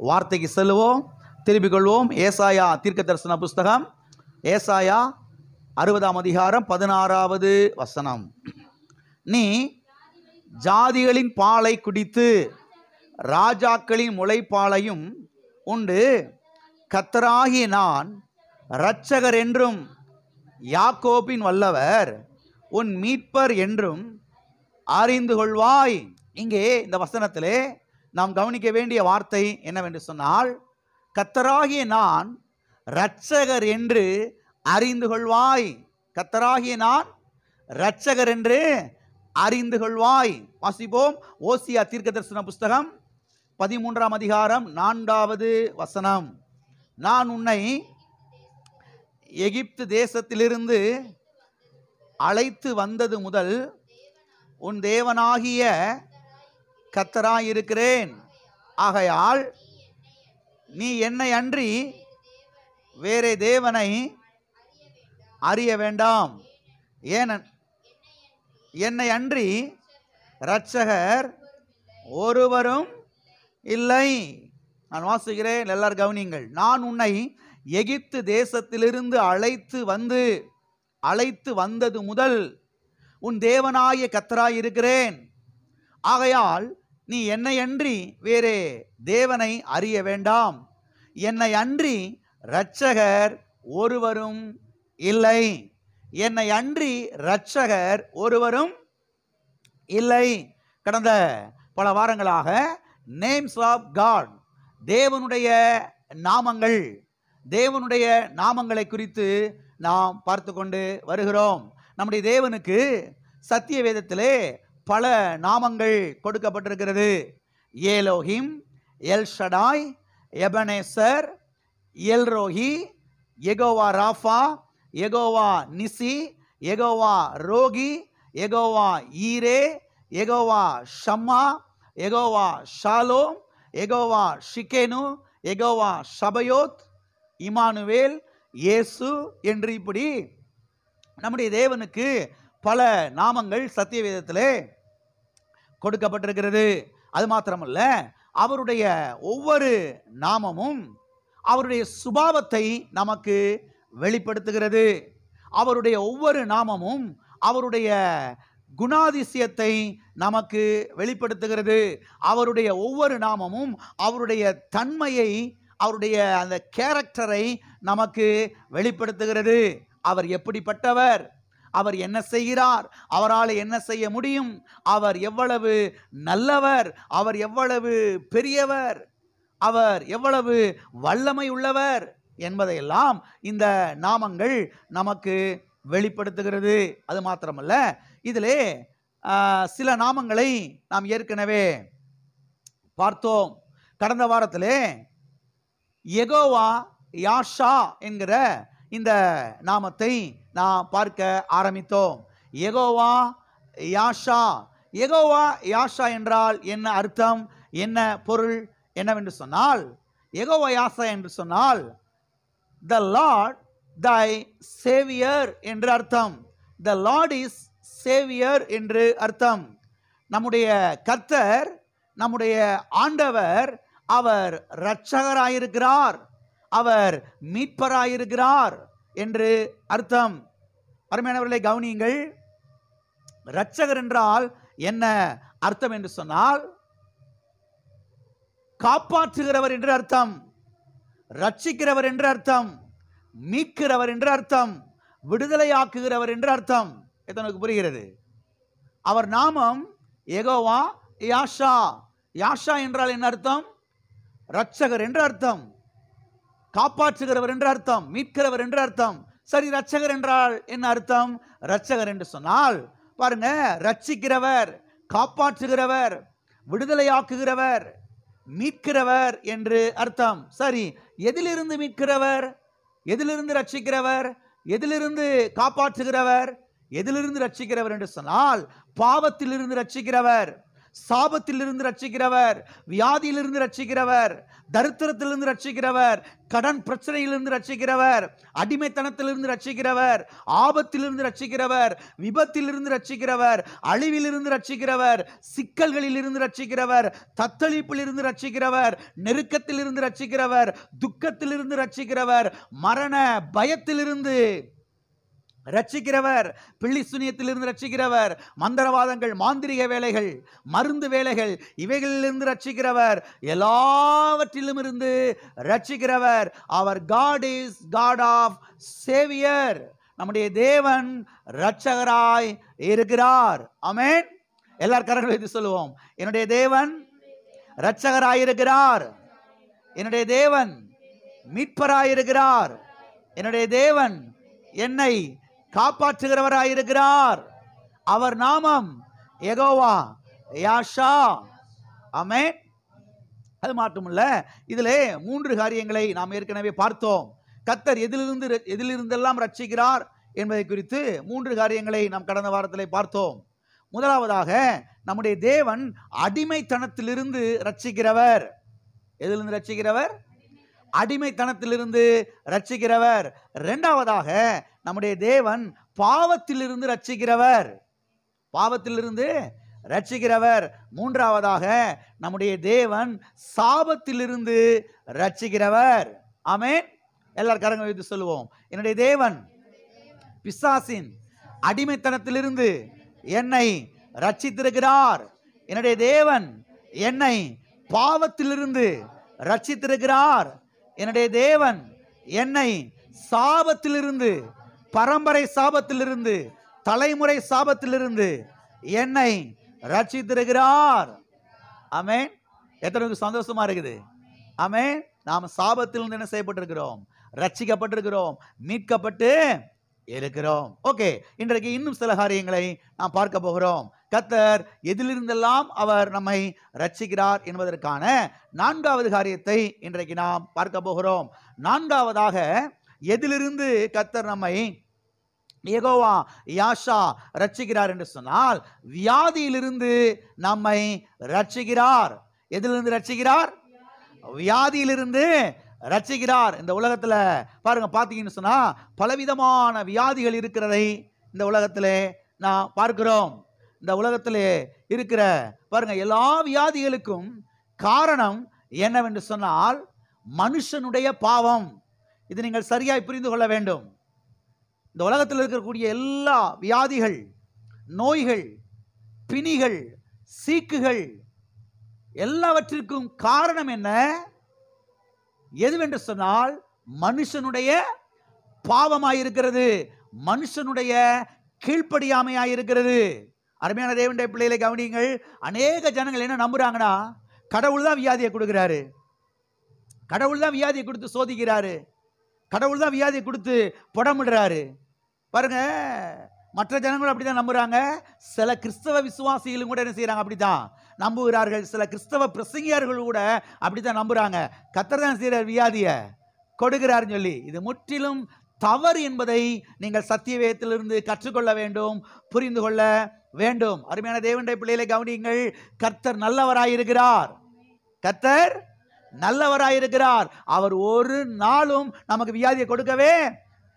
வார்த்தைக்கு செல்லுவோம், திரும்பிக் கொள்வோம். ஏசாயா தீர்க்க தரிசன புஸ்தகம், ஏசாயா 60ஆம் அதிகாரம் 16வது வசனம். நீ ஜாதிகளின் பாலை குடித்து ராஜாக்களின் முளைப்பாலையும் உண்டு, கர்த்தராகிய நான் இரட்சகர் என்றும் யாக்கோபின் வல்லவர் உன் மீட்பர் என்றும் அறிந்து கொள்வாய். இங்கே இந்த வசனத்திலே நாம் கவனிக்க வேண்டிய வார்த்தை என்னவென்று சொன்னால், கர்த்தராகிய நான் இரட்சகர் என்று அறிந்து கொள்வாய். கர்த்தராகிய நான் இரட்சகர் என்று அறிந்து கொள்வாய். வாசிப்போம். ஓசியா தீர்க்க தரிசன புஸ்தகம் 13ஆம் அதிகாரம் 4வது வசனம். நான் உன்னை எகிப்து தேசத்திலிருந்து அழைத்து வந்தது முதல் உன் தேவனாகிய கர்த்தராயிருக்கிறேன். ஆகையால் நீ என்னை அன்றி வேறே தேவனை அறிய வேண்டாம். என்னை அன்றி இரட்சகர் ஒருவரும் இல்லை. நான் வாசிக்கிறேன், எல்லாரும் கவனியுங்கள். நான் உன்னை எகிப்து தேசத்திலிருந்து அழைத்து வந்தது முதல் உன் தேவனாய கர்த்தராய் இருக்கிறேன். ஆகையால் நீ என்னை அன்றி வேறே தேவனை அறிய வேண்டாம். என்னை அன்றி இரட்சகர் ஒருவரும் இல்லை. என்னை அன்றி இரட்சகர் ஒருவரும் இல்லை. கடந்த பல வாரங்களாக நேம்ஸ் ஆஃப் காட், தேவனுடைய நாமங்களை குறித்து நாம் பார்த்து கொண்டு வருகிறோம். நம்முடைய தேவனுக்கு சத்திய வேதத்திலே பல நாமங்கள் கொடுக்கப்பட்டிருக்கிறது. Elohim, El Shaddai, Ebenezer, El Roi, Jehovah Rapha, Jehovah Nissi, Jehovah Rohi, Jehovah Jireh, Jehovah Shammah, Jehovah Shalom, Jehovah Tsidkenu, Jehovah Sabaoth, Emmanuel, இயேசு என்று இப்படி நம்முடைய தேவனுக்கு பல நாமங்கள் சத்திய வேதத்திலே கொடுக்கப்பட்டிருக்கிறது. அது மாத்திரமல்ல, அவருடைய ஒவ்வொரு நாமமும் அவருடைய சுபாவத்தை நமக்கு வெளிப்படுத்துகிறது. அவருடைய ஒவ்வொரு நாமமும் அவருடைய குணாதிசயத்தை நமக்கு வெளிப்படுத்துகிறது. அவருடைய ஒவ்வொரு நாமமும் அவருடைய தன்மையை, அவருடைய அந்த கேரக்டரை நமக்கு வெளிப்படுத்துகிறது. அவர் எப்படிப்பட்டவர், அவர் என்ன செய்கிறார், அவரால் என்ன செய்ய முடியும், அவர் எவ்வளவு நல்லவர், அவர் எவ்வளவு பெரியவர், அவர் எவ்வளவு வல்லமை உள்ளவர் என்பதையெல்லாம் இந்த நாமங்கள் நமக்கு வெளிப்படுத்துகிறது. அது மாத்திரமல்ல, இதிலே சில நாமங்களை நாம் ஏற்கனவே பார்த்தோம். கடந்த வாரத்திலே யெகோவா யாஷா என்கிற இந்த நாமத்தை நாம் பார்க்க ஆரம்பித்தோம். யெகோவா யாஷா. யெகோவா யாஷா என்றால் என்ன அர்த்தம், என்ன பொருள் என்னவென்று சொன்னால், யெகோவா யாஷா என்று சொன்னால் the Lord thy Savior என்று அர்த்தம். the Lord is Savior என்று அர்த்தம். நம்முடைய கர்த்தர், நம்முடைய ஆண்டவர், அவர் இரட்சகராயிருக்கிறார், அவர் மீட்பராயிருக்கிறார் என்று அர்த்தம். அருமையானவர்களை கவனியுங்கள். இரட்சகர் என்றால் என்ன அர்த்தம் என்று சொன்னால், காப்பாற்றுகிறவர் என்று அர்த்தம், ரட்சிக்கிறவர் என்று அர்த்தம், மீட்கிறவர் என்று அர்த்தம், விடுதலையாக்குகிறவர் என்று அர்த்தம். எத்தனைக்கு புரிகிறது? அவர் நாமம் யெகோவா யாஷா. யாஷா என்றால் என்ன அர்த்தம்? இரட்சகர் என்று அர்த்தம், காப்பாற்றுகிறவர் என்று அர்த்தம், மீட்கிறவர் என்று அர்த்தம். சரி, இரட்சகர் என்றால் என்ன அர்த்தம்? இரட்சகர் என்று சொன்னால் பாருங்க, ரட்சிக்கிறவர், காப்பாற்றுகிறவர், விடுதலையாக்குகிறவர், மீட்கிறவர் என்று அர்த்தம். சரி, எதிலிருந்து மீட்கிறவர், எதிலிருந்து ரட்சிக்கிறவர், எதிலிருந்து காப்பாற்றுகிறவர், எதிலிருந்து ரட்சிக்கிறவர் என்று சொன்னால் பாவத்திலிருந்து ரட்சிக்கிறவர், சாபத்திலிருந்து ரட்சிக்கிறவர், வியாதியிலிருந்து ரட்சிக்கிறவர், தரித்திரத்திலிருந்து ரட்சிக்கிறவர், கடன் பிரச்சனையிலிருந்து ரட்சிக்கிறவர், அடிமைத்தனத்திலிருந்து ரட்சிக்கிறவர், ஆபத்திலிருந்து ரட்சிக்கிறவர், விபத்திலிருந்து ரட்சிக்கிறவர், அழிவிலிருந்து ரட்சிக்கிறவர், சிக்கல்களிலிருந்து ரட்சிக்கிறவர், தத்தளிப்பிலிருந்து ரட்சிக்கிறவர், நெருக்கத்திலிருந்து ரட்சிக்கிறவர், துக்கத்திலிருந்து ரட்சிக்கிறவர், மரண பயத்திலிருந்து ரட்சிக்கிறவர், பிள்ளி சுனியத்திலிருந்து ரட்சிக்கிறவர், மந்திரவாதங்கள், மாந்திரிக வேலைகள், மருந்து வேலைகள், இவைகளிலிருந்து ரட்சிக்கிறவர், எல்லாவற்றிலும் இருந்து ரட்சிக்கிறவர். அவர் God is God of Savior. நம்முடைய தேவன் ரட்சகராய் இருக்கிறார். ஆமென். எல்லாரும் கரங்களை வைத்து சொல்லுவோம், என்னுடைய தேவன் ரட்சகராய் இருக்கிறார், என்னுடைய தேவன் மீட்பராய் இருக்கிறார், என்னுடைய தேவன் என்னை காப்பாற்றுகிறவராயிருக்கிறார். அவர் நாமம் யெகோவா யாஷா. ஆமென். அது மட்டுமல்ல, இதிலே 3 காரியங்களை நாம் ஏற்கனவே பார்த்தோம். கர்த்தர் எதிலிருந்தெல்லாம் ரட்சிக்கிறார் என்பதை குறித்து 3 காரியங்களை நாம் கடந்த வாரத்திலே பார்த்தோம். முதலாவதாக, நம்முடைய தேவன் அடிமைத்தனத்திலிருந்து ரட்சிக்கிறவர். எதிலிருந்து ரட்சிக்கிறவர்? அடிமைத்தனத்திலிருந்து ரட்சிக்கிறவர். இரண்டாவதாக, நம்முடைய தேவன் பாவத்திலிருந்து ரட்சிக்கிறவர். பாவத்திலிருந்து ரட்சிக்கிறவர். மூன்றாவதாக, நம்முடைய தேவன் சாபத்திலிருந்து ரட்சிக்கிறவர். ஆமென். எல்லாரும் கரங்களை வைத்து சொல்லுவோம், என்னுடைய தேவன் பிசாசின் அடிமைத்தனத்திலிருந்து என்னை ரட்சித்திருக்கிறார். என்னுடைய தேவன் என்னை பாவத்திலிருந்து ரட்சித்திருக்கிறார். என்னுடைய தேவன் என்னை சாபத்திலிருந்து, பரம்பரை சாபத்திலிருந்து, தலைமுறை சாபத்திலிருந்து என்னை ரட்சித்திருக்கிறார். ஆமென். எத்தனை சந்தோஷமா இருக்குது? ஆமென். நாம் சாபத்திலிருந்து என்ன செய்யப்பட்டிருக்கிறோம்? ரட்சிக்கப்பட்டிருக்கிறோம், மீட்கப்பட்டு இருக்கிறோம். ஓகே, இன்றைக்கு இன்னும் சில காரியங்களை நாம் பார்க்க போகிறோம். கர்த்தர் எதிலிருந்தெல்லாம் அவர் நம்மை ரட்சிக்கிறார் என்பதற்கான 4வது காரியத்தை இன்றைக்கு நாம் பார்க்க போகிறோம். 4வதாக, எதிலிருந்து கர்த்தர் நம்மை யெகோவா யாஷா ரட்சிக்கிறார் என்று சொன்னால், வியாதியிலிருந்து நம்மை ரட்சிக்கிறார். எதிலிருந்து ரட்சிக்கிறார்? வியாதியிலிருந்து ரட்சிக்கிறார். இந்த உலகத்துல பாருங்க, பார்த்தீங்கன்னு சொன்னா பலவிதமான வியாதிகள் இருக்கிறதை இந்த உலகத்திலே நான் பார்க்கிறோம். இந்த உலகத்திலே இருக்கிற பாருங்க, எல்லா வியாதிகளுக்கும் காரணம் என்னவென்று சொன்னால் மனுஷனுடைய பாவம். இது நீங்கள் சரியாய் புரிந்து கொள்ள வேண்டும். இந்த உலகத்தில் இருக்கக்கூடிய எல்லா வியாதிகள், நோய்கள், பிணிகள், சீக்குகள் எல்லாவற்றிற்கும் காரணம் என்ன? எதுவென்று சொன்னால் மனுஷனுடைய பாவமாயிருக்கிறது, மனுஷனுடைய கீழ்ப்படியாமையாயிருக்கிறது. அருமையான தேவனுடைய பிள்ளைகளை கவனியுங்கள். அநேக ஜனங்கள் என்ன நம்புறாங்கன்னா, கடவுள் தான் வியாதியை கொடுக்கிறாரு, கடவுள் தான் வியாதியை கொடுத்து சோதிக்கிறாரு, கடவுள் தான் வியாதியை கொடுத்து புடமிடுறாரு. பாருங்க, மற்ற ஜனங்களும் அப்படிதான் நம்புறாங்க. சில கிறிஸ்தவ விசுவாசிகளும் கூட என்ன செய்யறாங்க? அப்படித்தான் நம்புகிறார்கள். சில கிறிஸ்தவ பிரசங்கியார்கள் கூட அப்படித்தான் நம்புறாங்க. கர்த்தர் தான் செய்யறார், வியாதியை கொடுக்கிறார்னு சொல்லி. இது முற்றிலும் தவறு என்பதை நீங்கள் சத்தியவேதத்திலிருந்து கற்றுக்கொள்ள வேண்டும், புரிந்து கொள்ள வேண்டும். அருமையான தேவனுடைய பிள்ளைகளை கவனியுங்கள். கர்த்தர் நல்லவராயிருக்கிறார், கர்த்தர் நல்லவராயிருக்கிறார். அவர் ஒரு நாளும் நமக்கு வியாதியை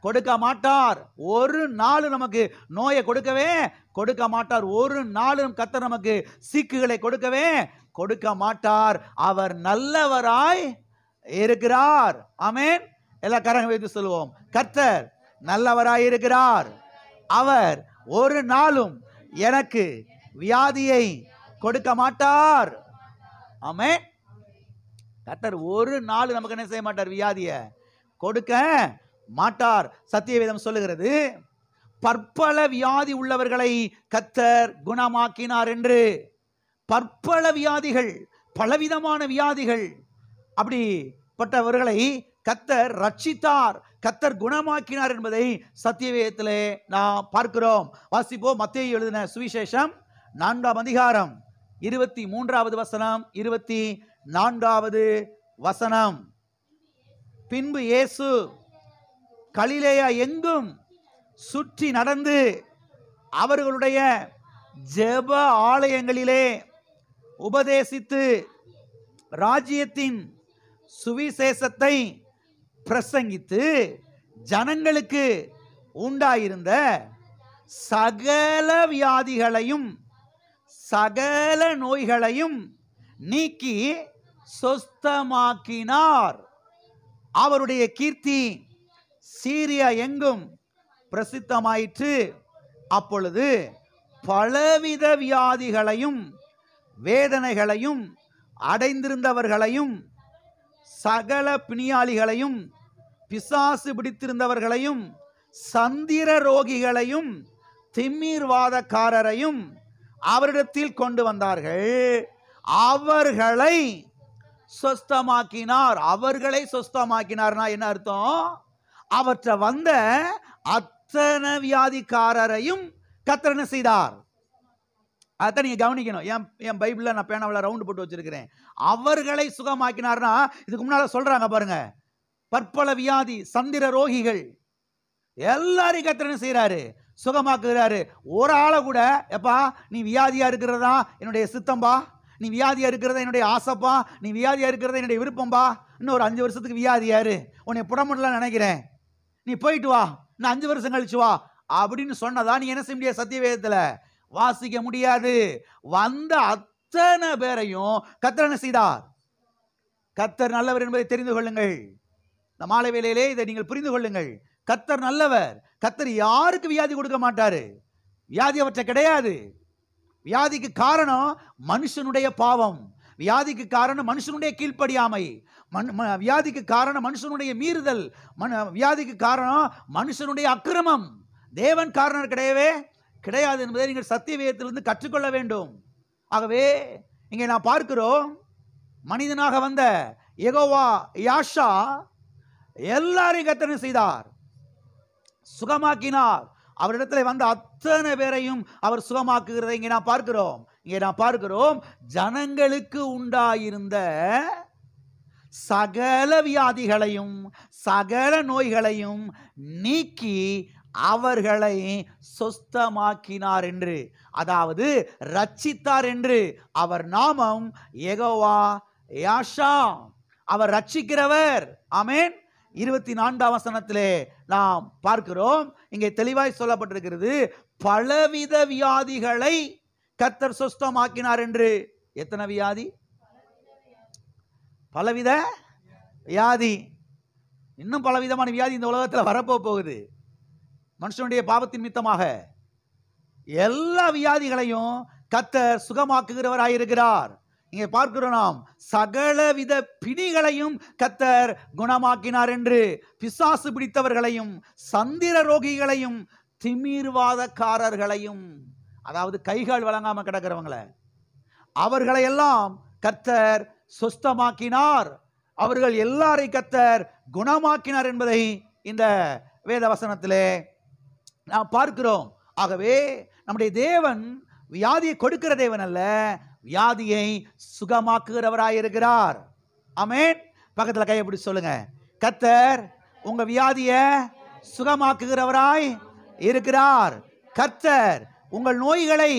கொடுக்க மாட்டார். ஒரு நாள் நமக்கு நோயை கொடுக்க மாட்டார். ஒரு நாளும் கர்த்தர் நமக்கு சீக்குகளை கொடுக்க மாட்டார். அவர் நல்லவராய் இருக்கிறார். ஆமென். எல்லா கரங்களை வைத்து சொல்லுவோம், கர்த்தர் நல்லவராய் இருக்கிறார். அவர் ஒரு நாளும் எனக்கு வியாதியை கொடுக்க மாட்டார். ஆமென். கர்த்தர் ஒரு நாள் நமக்கு என்ன செய்ய மாட்டார்? வியாதியை கொடுக்க மாட்டார். சத்தியவேதம் சொல்லுகிறது, பற்பல வியாதி உள்ளவர்களை கர்த்தர் குணமாக்கினார் என்று. பற்பல வியாதிகள், பலவிதமான வியாதிகள், அப்படிப்பட்டவர்களை கர்த்தர் ரட்சித்தார், கர்த்தர் குணமாக்கினார் என்பதை சத்தியவேதத்திலே நாம் பார்க்கிறோம். வாசிப்போம். மத்தேயு எழுதின சுவிசேஷம் 4ஆம் அதிகாரம் 23வது வசனம், 24வது வசனம். பின்பு இயேசு கலிலேயா எங்கும் சுற்றி நடந்து அவர்களுடைய ஜெப ஆலயங்களிலே உபதேசித்து ராஜ்யத்தின் சுவிசேஷத்தை பிரசங்கித்து ஜனங்களுக்கு உண்டாயிருந்த சகல வியாதிகளையும் சகல நோய்களையும் நீக்கி சொஸ்தமாக்கினார். அவருடைய கீர்த்தி சீரியா எங்கும் பிரசித்தமாயிற்று. அப்பொழுது பலவித வியாதிகளையும் வேதனைகளையும் அடைந்திருந்தவர்களையும் சகல பிணியாளிகளையும் பிசாசு பிடித்திருந்தவர்களையும் சந்திர ரோகிகளையும் திமிர்வாதக்காரரையும் அவரிடத்தில் கொண்டு வந்தார்கள். அவர்களை சொஸ்தமாக்கினார். அவர்களை சொஸ்தமாக்கினார்னா என்ன அர்த்தம்? அவற்றை வந்த அத்தனை வியாதிக்காரரையும் கர்த்தர் என்ன செய்தார்? அதான் நீங்க கவனிக்கணும். என் பைபிள்ல நான் பேனாவில் ரவுண்டு போட்டு வச்சிருக்கிறேன். அவர்களை சுகமாக்கினார்னா இதுக்கு முன்னால சொல்றாங்க பாருங்க, பற்பல வியாதி சந்திர ரோகிகள் எல்லாரையும் கர்த்தர் என்ன செய்யறாரு? சுகமாக்குகிறாரு. ஒரு ஆளை கூட எப்பா நீ வியாதியா இருக்கிறதா என்னுடைய சித்தம்பா, நீ வியாதியா இருக்கிறதா என்னுடைய ஆசைப்பா, நீ வியாதியா இருக்கிறதா என்னுடைய விருப்பம்பா, இன்னும் ஒரு 5 வருஷத்துக்கு வியாதியாரு, உன்னை புடமுடலாம் நினைக்கிறேன், நீ போயிட்டு வா, இன்னும் 5 வருஷம் கழிச்சு வா அப்படின்னு சொன்னதா நீ என்ன செய்ய முடியாது? சத்தியவேதத்துல வாசிக்க முடியாது. வந்த அத்தனை பேரையும் கர்த்தர் என்ன செய்தார்? கர்த்தர் நல்லவர் என்பதை தெரிந்து கொள்ளுங்கள். இந்த மாலை வேளையிலே இதை நீங்கள் புரிந்து கொள்ளுங்கள். கர்த்தர் நல்லவர். கர்த்தர் யாருக்கு வியாதி கொடுக்க மாட்டாரு. வியாதி அவற்றை கிடையாது. வியாதிக்கு காரணம் மனுஷனுடைய பாவம், வியாதிக்கு காரணம் மனுஷனுடைய கீழ்ப்படியாமை, வியாதிக்கு காரணம் மனுஷனுடைய மீறுதல், வியாதிக்கு காரணம் மனுஷனுடைய அக்கிரமம். தேவன் காரணம் கிடையவே கிடையாது என்பதை நீங்கள் சத்தியவேதத்திலிருந்து கற்றுக்கொள்ள வேண்டும். ஆகவே இங்கே நான் பார்க்கிறோம், மனிதனாக வந்த யெகோவா யாஷா எல்லாரையும் கர்த்தர் செய்தார், சுகமாக்கினார். அவரிடத்தில் வந்த அத்தனை பேரையும் அவர் சுகமாக்குகிறதை இங்கே நான் பார்க்கிறோம். இங்கே நான் பார்க்கிறோம், ஜனங்களுக்கு உண்டாயிருந்த சகல வியாதிகளையும் சகல நோய்களையும் நீக்கி அவர்களை சொஸ்தமாக்கினார் என்று, அதாவது ரட்சித்தார் என்று. அவர் நாமம் யெகோவா யாஷா, அவர் ரட்சிக்கிறவர். ஆமென். 24ஆம் வசனத்திலே நாம் பார்க்கிறோம், இங்கே தெளிவாய் சொல்லப்பட்டிருக்கிறது, பலவித வியாதிகளை கர்த்தர் சொஸ்தமாக்கினார் என்று. எத்தனை வியாதி? பலவித வியாதி. இன்னும் பலவிதமான வியாதி இந்த உலகத்தில் வரப்போகுது. மனுஷனுடைய பாவத்தின் நிமித்தமாக எல்லா வியாதிகளையும் கர்த்தர் சுகமாக்குகிறவராயிருக்கிறார். இங்கே பார்க்கிறோம் நாம், சகலவித பிணிகளையும் கர்த்தர் குணமாக்கினார் என்று. பிசாசு பிடித்தவர்களையும் சந்திர ரோகிகளையும் திமிர்வாதக்காரர்களையும், அதாவது கைகால் வழங்காம கிடக்கிறவங்களை, அவர்களை எல்லாம் கர்த்தர் சொஸ்தமாக்கினார். அவர்கள் எல்லாரை கர்த்தர் குணமாக்கினார் என்பதை இந்த வேத வசனத்திலே நாம் பார்க்கிறோம். ஆகவே நம்முடைய தேவன் வியாதியை கொடுக்கிற தேவன் அல்ல, வியாதியை சுகமாக்குகிறவராயிருக்கிறார். ஆமென். பக்கத்தில் கையை பிடிச்சு சொல்லுங்க, கர்த்தர் உங்க வியாதியை சுகமாக்குகிறவராய் இருக்கிறார். கர்த்தர் உங்கள் நோய்களை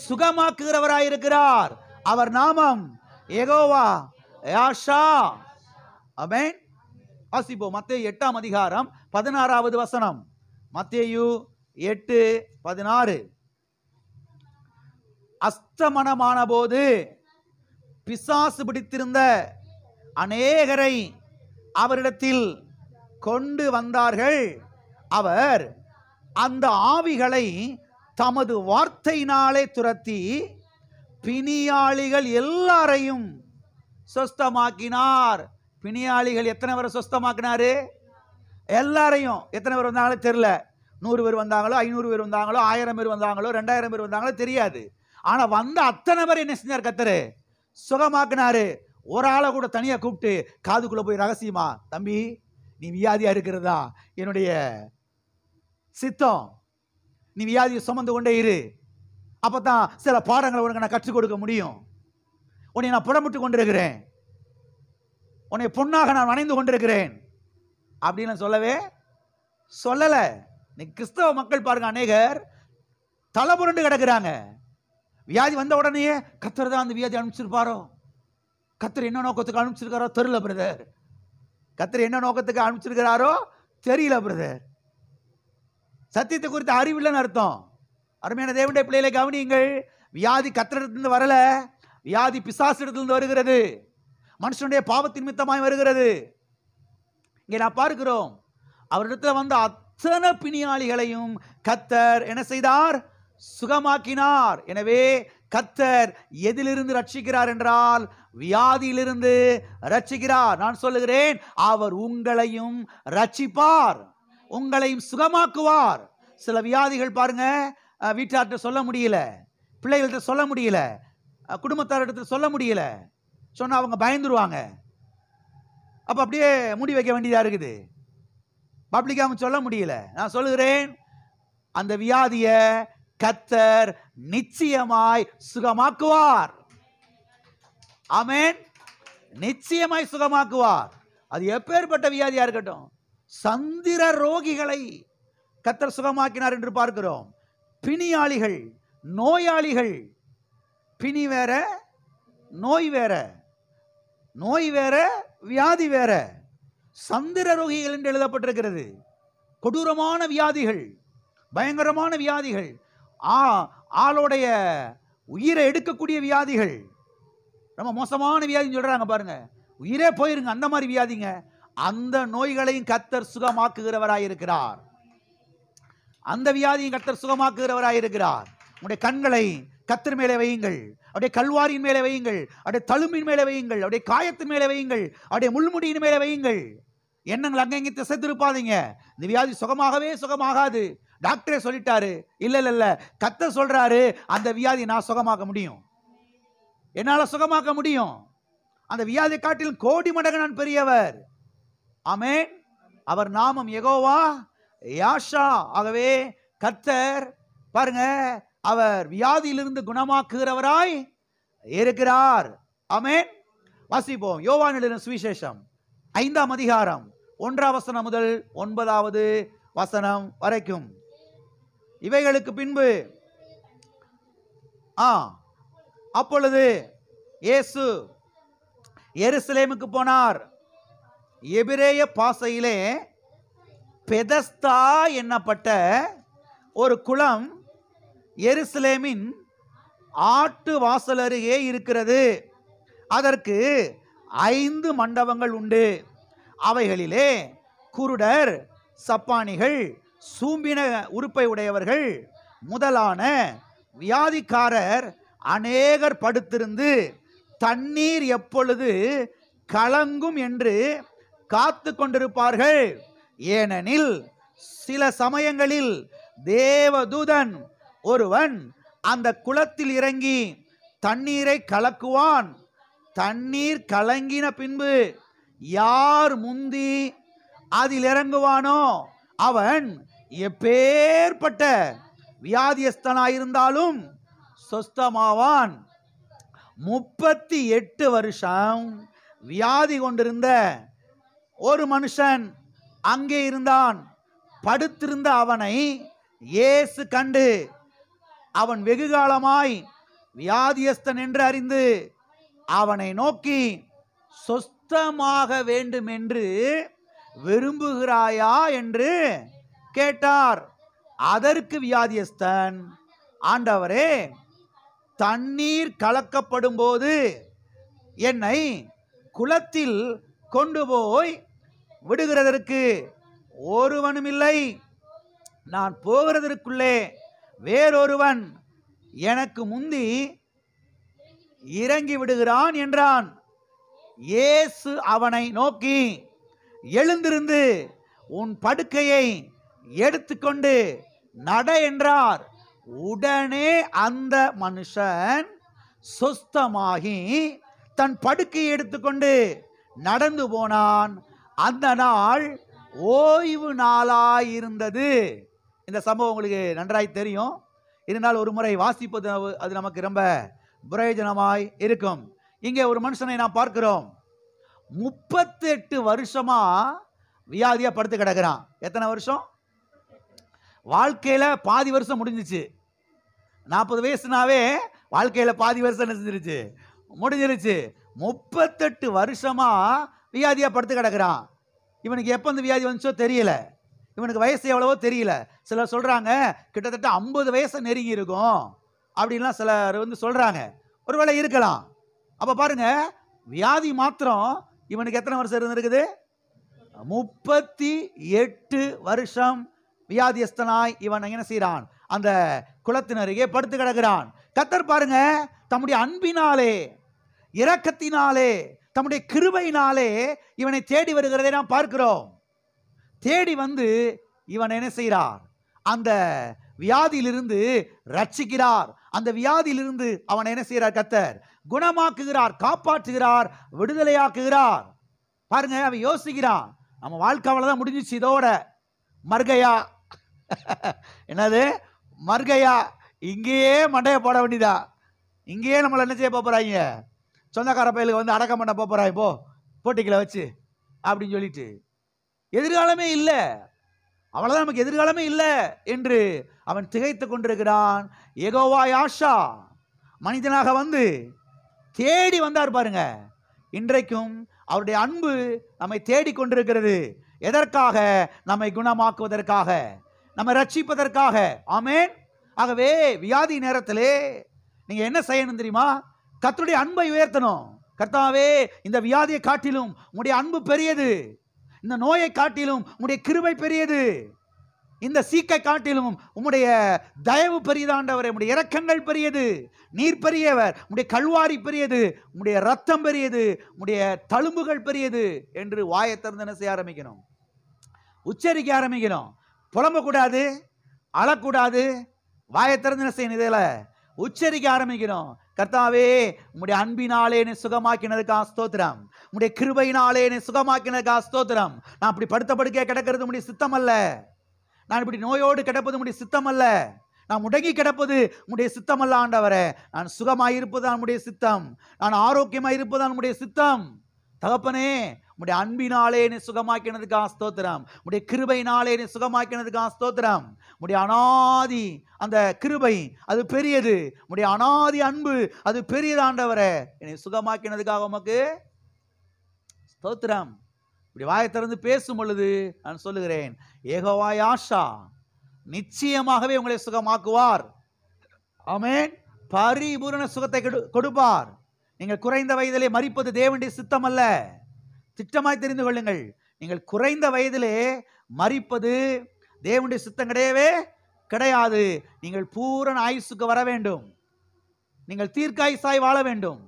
சுகமாக்குகிறவராய் இருக்கிறார். அவர் நாமம் யெகோவா யாஷா. ஆமென். வாசிப்போம். மத்தேயு 8ஆம் அதிகாரம் 16வது வசனம். மத்தேயு 8:16. அஸ்தமனமான போது பிசாசு பிடித்திருந்த அநேகரை அவரிடத்தில் கொண்டு வந்தார்கள். அவர் அந்த ஆவிகளை தமது வார்த்தையினாலே துரத்தி பிணியாளிகள் எல்லாரையும் சொஸ்தமாக்கினார். பிணியாளிகள் எத்தனை பேரை சொஸ்தமாக்கினாரு? எல்லாரையும். எத்தனை பேர் வந்தாங்களோ தெரியல. 100 பேர் வந்தாங்களோ, 500 பேர் வந்தாங்களோ, 1000 பேர் வந்தாங்களோ, 2000 பேர் வந்தாங்களோ தெரியாது. ஆனா வந்த அத்தனை பேர் என்ன செஞ்சார்? கர்த்தர் சுகமாக்கினாரு. ஒரு ஆளை கூட தனியா கூப்பிட்டு காதுக்குள்ள போய் ரகசியமா, தம்பி நீ வியாதியா இருக்கிறதா என்னுடைய சித்தம், நீ வியாதியை சுமந்து கொண்டே இரு, அப்பதான் சில பாடங்களை உனக்கு நான் கற்றுக் கொடுக்க முடியும், உன்னை நான் புடமிட்டு கொண்டிருக்கிறேன், உன்னை பொன்னாக நான் வணைந்து கொண்டிருக்கிறேன் அப்படின்னு சொல்லவே சொல்லல. நீ கிறிஸ்தவ மக்கள் பாருங்க, அநேகர் தலைபுரண்டு கிடக்கிறாங்க. வியாதி வந்த உடனே கர்த்தர் தான் அந்த வியாதி அனுப்பிச்சிருப்பாரோ, கர்த்தர் என்ன நோக்கத்துக்கு அனுப்பிச்சிருக்காரோ தெரியல பிரதர், கர்த்தர் என்ன நோக்கத்துக்கு அனுப்பிச்சிருக்கிறாரோ தெரியல பிரதர். சத்தியத்தை குறித்த அறிவில்லைன்னு அர்த்தம். அருமையான தேவனுடைய பிள்ளைகளை கவனியுங்கள். வியாதி கர்த்தரிடத்திலிருந்து வரல, வியாதி பிசாசிடத்திலிருந்து வருகிறது, மனுஷனுடைய பாவத்தின் நிமித்தமாய் வருகிறது. இங்கே நான் பார்க்கிறோம், அவரிடத்தில் வந்த அத்தனை பிணியாளிகளையும் கர்த்தர் என்ன செய்தார்? சுகமாக்கினார். எனவே கர்த்தர் எதிலிருந்து ரட்சிக்கிறார் என்றால் வியாதியிலிருந்து ரட்சிக்கிறார். நான் சொல்லுகிறேன், அவர் உங்களையும் ரட்சிப்பார், உங்களையும் சுகமாக்குவார். சில வியாதிகள் பாருங்க, வீட்டார்கிட்ட சொல்ல முடியல, பிள்ளைகள்கிட்ட சொல்ல முடியல, குடும்பத்தாரிடத்தில் சொல்ல முடியல, சொன்னா அவங்க பயந்துருவாங்க. அப்ப அப்படியே மூடி வைக்க வேண்டியதா இருக்குது, பப்ளிக்காக சொல்ல முடியல. நான் சொல்லுகிறேன், அந்த வியாதிய கர்த்தர் நிச்சயமாய் சுகமாக்குவார். ஆமென். நிச்சயமாய் சுகமாக்குவார். அது எப்பேற்பட்ட வியாதியா இருக்கட்டும். சந்திர ரோகிகளை கர்த்தர் சுகமாக்கினார் என்று பார்க்கிறோம். பிணியாளிகள், நோயாளிகள், பிணி வேற, நோய் வேற, நோய் வேற, வியாதி வேற. சந்திர ரோகிகள் என்று எழுதப்பட்டிருக்கிறது. கொடூரமான வியாதிகள், பயங்கரமான வியாதிகள், ஆளுடைய உயிரை எடுக்கக்கூடிய வியாதிகள், ரொம்ப மோசமான வியாதின்னு சொல்றாங்க பாருங்க, உயிரே போயிருங்க அந்த மாதிரி வியாதிங்க. அந்த நோய்களையும் கர்த்தர் சுகமாக்குகிறவராயிருக்கிறார். அந்த வியாதியும் கர்த்தர் சுகமாக்குகிறவராயிருக்கிறார். உங்களுடைய கண்களை கர்த்தர் மேலே வையுங்கள், அவருடைய கல்வாரியின் மேலே வையுங்கள், அவருடைய தழும்பின் மேலே வையுங்கள், அவருடைய காயத்தின் மேலே வையுங்கள், அவருடைய முள்முடியின் மேலே வையுங்கள். எண்ணங்கள் அங்கங்கே திசை திருப்பாதீங்க. இந்த வியாதி சுகமாகவே சுகமாகாது, டாக்டரே சொல்லிட்டாரு. இல்ல இல்ல இல்ல, கர்த்தர் சொல்றாரு, அந்த வியாதி நான் சுகமாக்க முடியும், என்னால சுகமாக்க முடியும். அந்த வியாதியை காட்டிலும் கோடி மடங்கு நான் பெரியவர். ஆமென். அவர் நாமம் யெகோவா யாஷா. ஆகவே கர்த்தர் பாருங்க, அவர் வியாதியிலிருந்து குணமாக்குகிறவராய் இருக்கிறார். ஆமென். வாசிப்போம். யோவான் எழுதின சுவிசேஷம் 5ஆம் அதிகாரம் 1ஆம் வசனம் முதல் 9வது வசனம் வரைக்கும். இவைகளுக்கு பின்பு அப்பொழுது இயேசு எருசலேமுக்கு போனார். எபிரேய பாஷையிலே பெதஸ்தா என்னப்பட்ட ஒரு குளம் எருசலேமின் ஆட்டு வாசல் அருகே இருக்கிறது. அதற்கு 5 மண்டபங்கள் உண்டு. அவைகளிலே குருடர், சப்பானிகள், சூம்பின உறுப்பை உடையவர்கள் முதலான வியாதிக்காரர் அநேகர் படுத்திருந்து தண்ணீர் எப்பொழுது கலங்கும் என்று காத்து கொண்டிருப்பார்கள். ஏனெனில் சில சமயங்களில் தேவதூதன் ஒருவன் அந்த குளத்தில் இறங்கி தண்ணீரை கலக்குவான். தண்ணீர் கலங்கின பின்பு யார் முந்தி அதில் இறங்குவானோ அவன் எப்பேற்பட்ட வியாதியஸ்தனாயிருந்தாலும் சொஸ்தமாவான். 38 வருஷம் வியாதி கொண்டிருந்த ஒரு மனுஷன் அங்கே இருந்தான். படுத்திருந்த அவனை இயேசு கண்டு அவன் வெகுகாலமாய் வியாதியஸ்தன் என்று அறிந்து அவனை நோக்கி, சொஸ்தமாக வேண்டும் என்று விரும்புகிறாயா என்று கேட்டார். அதற்கு வியாதியஸ்தன், ஆண்டவரே, தண்ணீர் கலக்கப்படும் போது என்னை குளத்தில் கொண்டு போய் விடுகிறதற்கு ஒருவனும் இல்லை. நான் போகிறதற்குள்ளே வேறொருவன் எனக்கு முந்தி இறங்கி விடுகிறான் என்றான். இயேசு அவனை நோக்கி, எழுந்திருந்து உன் படுக்கையை எடுத்துக்கொண்டு நட என்றார். உடனே அந்த மனுஷன் சொஸ்தமாகி தன் படுக்கையை எடுத்துக்கொண்டு நடந்து போனான். அந்த நாள் ஓய்வு நாளாயிருந்தது. இந்த சம்பவம் உங்களுக்கு நன்றாய் தெரியும். இருந்தால் ஒரு முறை வாசிப்பது அது நமக்கு ரொம்ப பிரயோஜனமாய் இருக்கும். இங்கே ஒரு மனுஷனை நாம் பார்க்கிறோம். 38 வருஷமா வியாதியா படுத்து கிடக்கிறான். எத்தனை வருஷம்? வாழ்க்கையில பாதி வருஷம் முடிஞ்சிச்சு. 40 வயசுனாவே வாழ்க்கையில பாதி வருஷம் என்ன செஞ்சிருச்சு, முடிஞ்சிருச்சு. 38 வருஷமா வியாதியா படுத்து கிடக்குறான். இவனுக்கு எப்ப இந்த வியாதி வந்துச்சோ தெரியல, இவனுக்கு வயசு எவ்வளவோ தெரியல. சிலர் சொல்றாங்க கிட்டத்தட்ட 50 வயசு நெருங்கி இருக்கும் அப்படின்லாம் சிலர் சொல்றாங்க. ஒருவேளை இருக்கலாம். அப்ப பாருங்க, வியாதி மாத்திரம் இவனுக்கு எத்தனை வருஷம் இருந்திருக்குது? 38 வருஷம் வியாதியஸ்தனாய் இவன் என்ன செய்யறான், அந்த குளத்தினருகே படுத்து கிடக்கிறான். கர்த்தர் பாருங்க, தம்முடைய அன்பினாலே, இரக்கத்தினாலே, தம்முடைய கிருபையினாலே இவனை தேடி வருகிறதை நாம் பார்க்கிறோம். தேடி வந்து இவன் என்ன செய்கிறார், அந்த வியாதியிலிருந்து ரட்சிக்கிறார். அந்த வியாதியிலிருந்து அவன் என்ன செய்கிறார், கர்த்தர் குணமாக்குகிறார், காப்பாற்றுகிறார், விடுதலையாக்குகிறார். பாருங்க, அவன் யோசிக்கிறான், நம்ம வாழ்க்கை அவ்வளவுதான் முடிஞ்சிச்சு, இதோட மர்கையா. என்னது மர்கையா? இங்கேயே மண்டைய போட வேண்டியதா, இங்கேயே நம்மளை என்ன செய்ய போறாங்க, சொந்தக்கார பயிலுக்கு வந்து அடக்கம் பண்ண போறாங்க, போ போட்டிகளை வச்சு அப்படின்னு சொல்லிட்டு. எதிர்காலமே இல்லை, அவ்வளவுதான், நமக்கு எதிர்காலமே இல்லை என்று அவன் திகைத்து கொண்டிருக்கிறான். யெகோவா யாஷா மனிதனாக வந்து தேடி வந்தார். பாருங்க, இன்றைக்கும் அவருடைய அன்பு நம்மை தேடிக்கொண்டிருக்கிறது. எதற்காக? நம்மை குணமாக்குவதற்காக, நம்மை ரட்சிப்பதற்காக. ஆமென். ஆகவே வியாதி நேரத்திலே நீங்க என்ன செய்யணும் தெரியுமா? கர்த்தருடைய அன்பை உயர்த்தணும். கர்த்தாவே, இந்த வியாதியை காட்டிலும் உம்முடைய அன்பு பெரியது, இந்த நோயை காட்டிலும் உம்முடைய கிருபை பெரியது, இந்த சீக்கை காட்டிலும் உம்முடைய தயவு பெரியதாண்டவரே, உம்முடைய இரக்கங்கள் பெரியது, நீர் பெரியவர், உம்முடைய கல்வாரி பெரியது, உம்முடைய ரத்தம் பெரியது, உம்முடைய தழும்புகள் பெரியது என்று வாயை திறந்து என்ன செய்ய ஆரம்பிக்கணும், உச்சரிக்க ஆரம்பிக்கணும். புலம்பக்கூடாது, அழக்கூடாது, வாயை திறந்து என்ன செய்யணும், இதில் உச்சரிக்க ஆரம்பிக்கணும். கர்த்தாவே, உம்முடைய அன்பினாலே என்னை சுகமாக்கினதுக்காக ஸ்தோத்திரம், உம்முடைய கிருபையினாலே என்னை சுகமாக்கினதுக்காக ஸ்தோத்திரம். நான் இப்படி படுத்த படுக்கையா கிடக்கிறது உம்முடைய சித்தம் அல்ல, நான் இப்படி நோயோடு கிடப்பது உம்முடைய சித்தம் அல்ல, நான் முடங்கி கிடப்பது உம்முடைய சித்தம் அல்ல ஆண்டவரே. நான் சுகமாயிருப்பது உம்முடைய சித்தம், நான் ஆரோக்கியமாயிருப்பது உம்முடைய சித்தம். தகப்பனே, உம்முடைய அன்பினாலே என்னை சுகமாக்கினதுக்காக ஸ்தோத்திரம், உம்முடைய கிருபையினாலே என்னை சுகமாக்கினதுக்காக ஸ்தோத்திரம். உம்முடைய அனாதி அந்த கிருபை அது பெரியது, உம்முடைய அனாதி அன்பு அது பெரியது ஆண்டவரே. என்னை சுகமாக்கினதுக்காக உமக்கு ஸ்தோத்திரம். இப்படி வாயை திறந்து பேசும் பொழுது நான் சொல்லுகிறேன், யெகோவா யாஷா நிச்சயமாகவே உங்களை சுகமாக்குவார். ஆமென். பரிபூரண சுகத்தை கொடுப்பார். நீங்கள் குறைந்த வயதிலே மரிப்பது தேவனுடைய சித்தம் அல்ல. திட்டமாய் தெரிந்து கொள்ளுங்கள், நீங்கள் குறைந்த வயதிலே மரிப்பது தேவனுடைய சித்தம் கிடையவே கிடையாது. நீங்கள் பூரண ஆயுசுக்கு வர வேண்டும், நீங்கள் தீர்க்காயுசாய் வாழ வேண்டும்.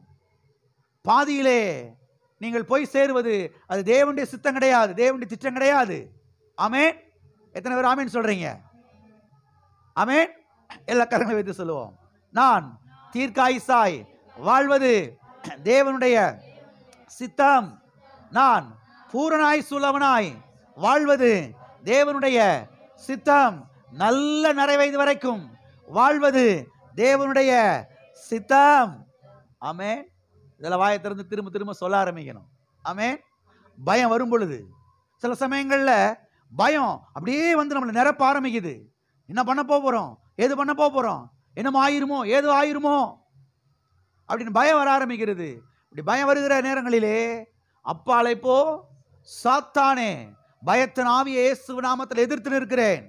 பாதியிலே நீங்கள் போய் சேருவது அது தேவனுடைய சித்தம் கிடையாது, தேவனுடைய திட்டம் கிடையாது. ஆமென். எத்தனை பேர் ஆமென் சொல்றீங்க? ஆமென். எல்லா கரங்களை வைத்து சொல்லுவோம். நான் தீர்க்காயுசாய் வாழ்வது தேவனுடைய சித்தம், நான் பூரண ஆயுசுள்ளவனாய் வாழ்வது தேவனுடைய சித்தம், நல்ல நிறைவயது வரைக்கும் வாழ்வது தேவனுடைய சித்தம். ஆமென். இதெல்லாம் வாயை திறந்து திரும்ப திரும்ப சொல்ல ஆரம்பிக்கணும். ஆமென். பயம் வரும் பொழுது, சில சமயங்கள்ல பயம் அப்படியே வந்து நம்மளை நிரப்ப ஆரம்பிக்குது. என்ன பண்ண போறோம், ஏது பண்ண போறோம், என்னமோ ஆயிருமோ, ஏதோ ஆயிருமோ அப்படின்னு பயம் வர ஆரம்பிக்கிறது. இப்படி பயம் வருகிற நேரங்களிலே அப்பாலை போ சாத்தானே, பயத்தின் ஆவியை இயேசு நாமத்தில் எதிர்த்து நிற்கிறேன்,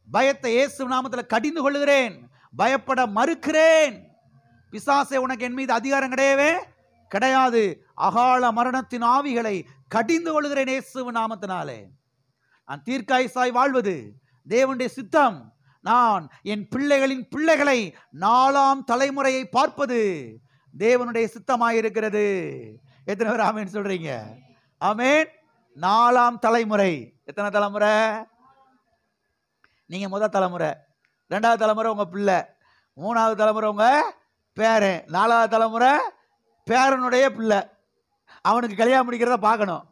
பயத்தை இயேசு நாமத்தில் கடிந்து கொள்ளுகிறேன், பயப்பட மறுக்கிறேன். பிசாசே, உனக்கு என் மீது அதிகாரம் கிடையவே கிடையாது. அகால மரணத்தின் ஆவிகளை கடிந்து கொள்ளுகிறேன் இயேசு நாமத்தினாலே. நான் தீர்க்காயுசாய் வாழ்வது தேவனுடைய சித்தம். நான் என் பிள்ளைகளின் பிள்ளைகளை 4ஆம் தலைமுறையை பார்ப்பது தேவனுடைய சித்தமாயிருக்கிறது. எத்தனை பேர் ஆமென் சொல்றீங்க? ஆமென். 4ஆம் தலைமுறை. எத்தனை தலைமுறை? நீங்க முதல் தலைமுறை, 2வது தலைமுறை உங்க பிள்ளை, 3வது தலைமுறை உங்க பேரன், 4வது தலைமுறை பேரனுடைய பிள்ளை. அவனுக்கு கல்யாணம் முடிக்கிறத பார்க்கணும்.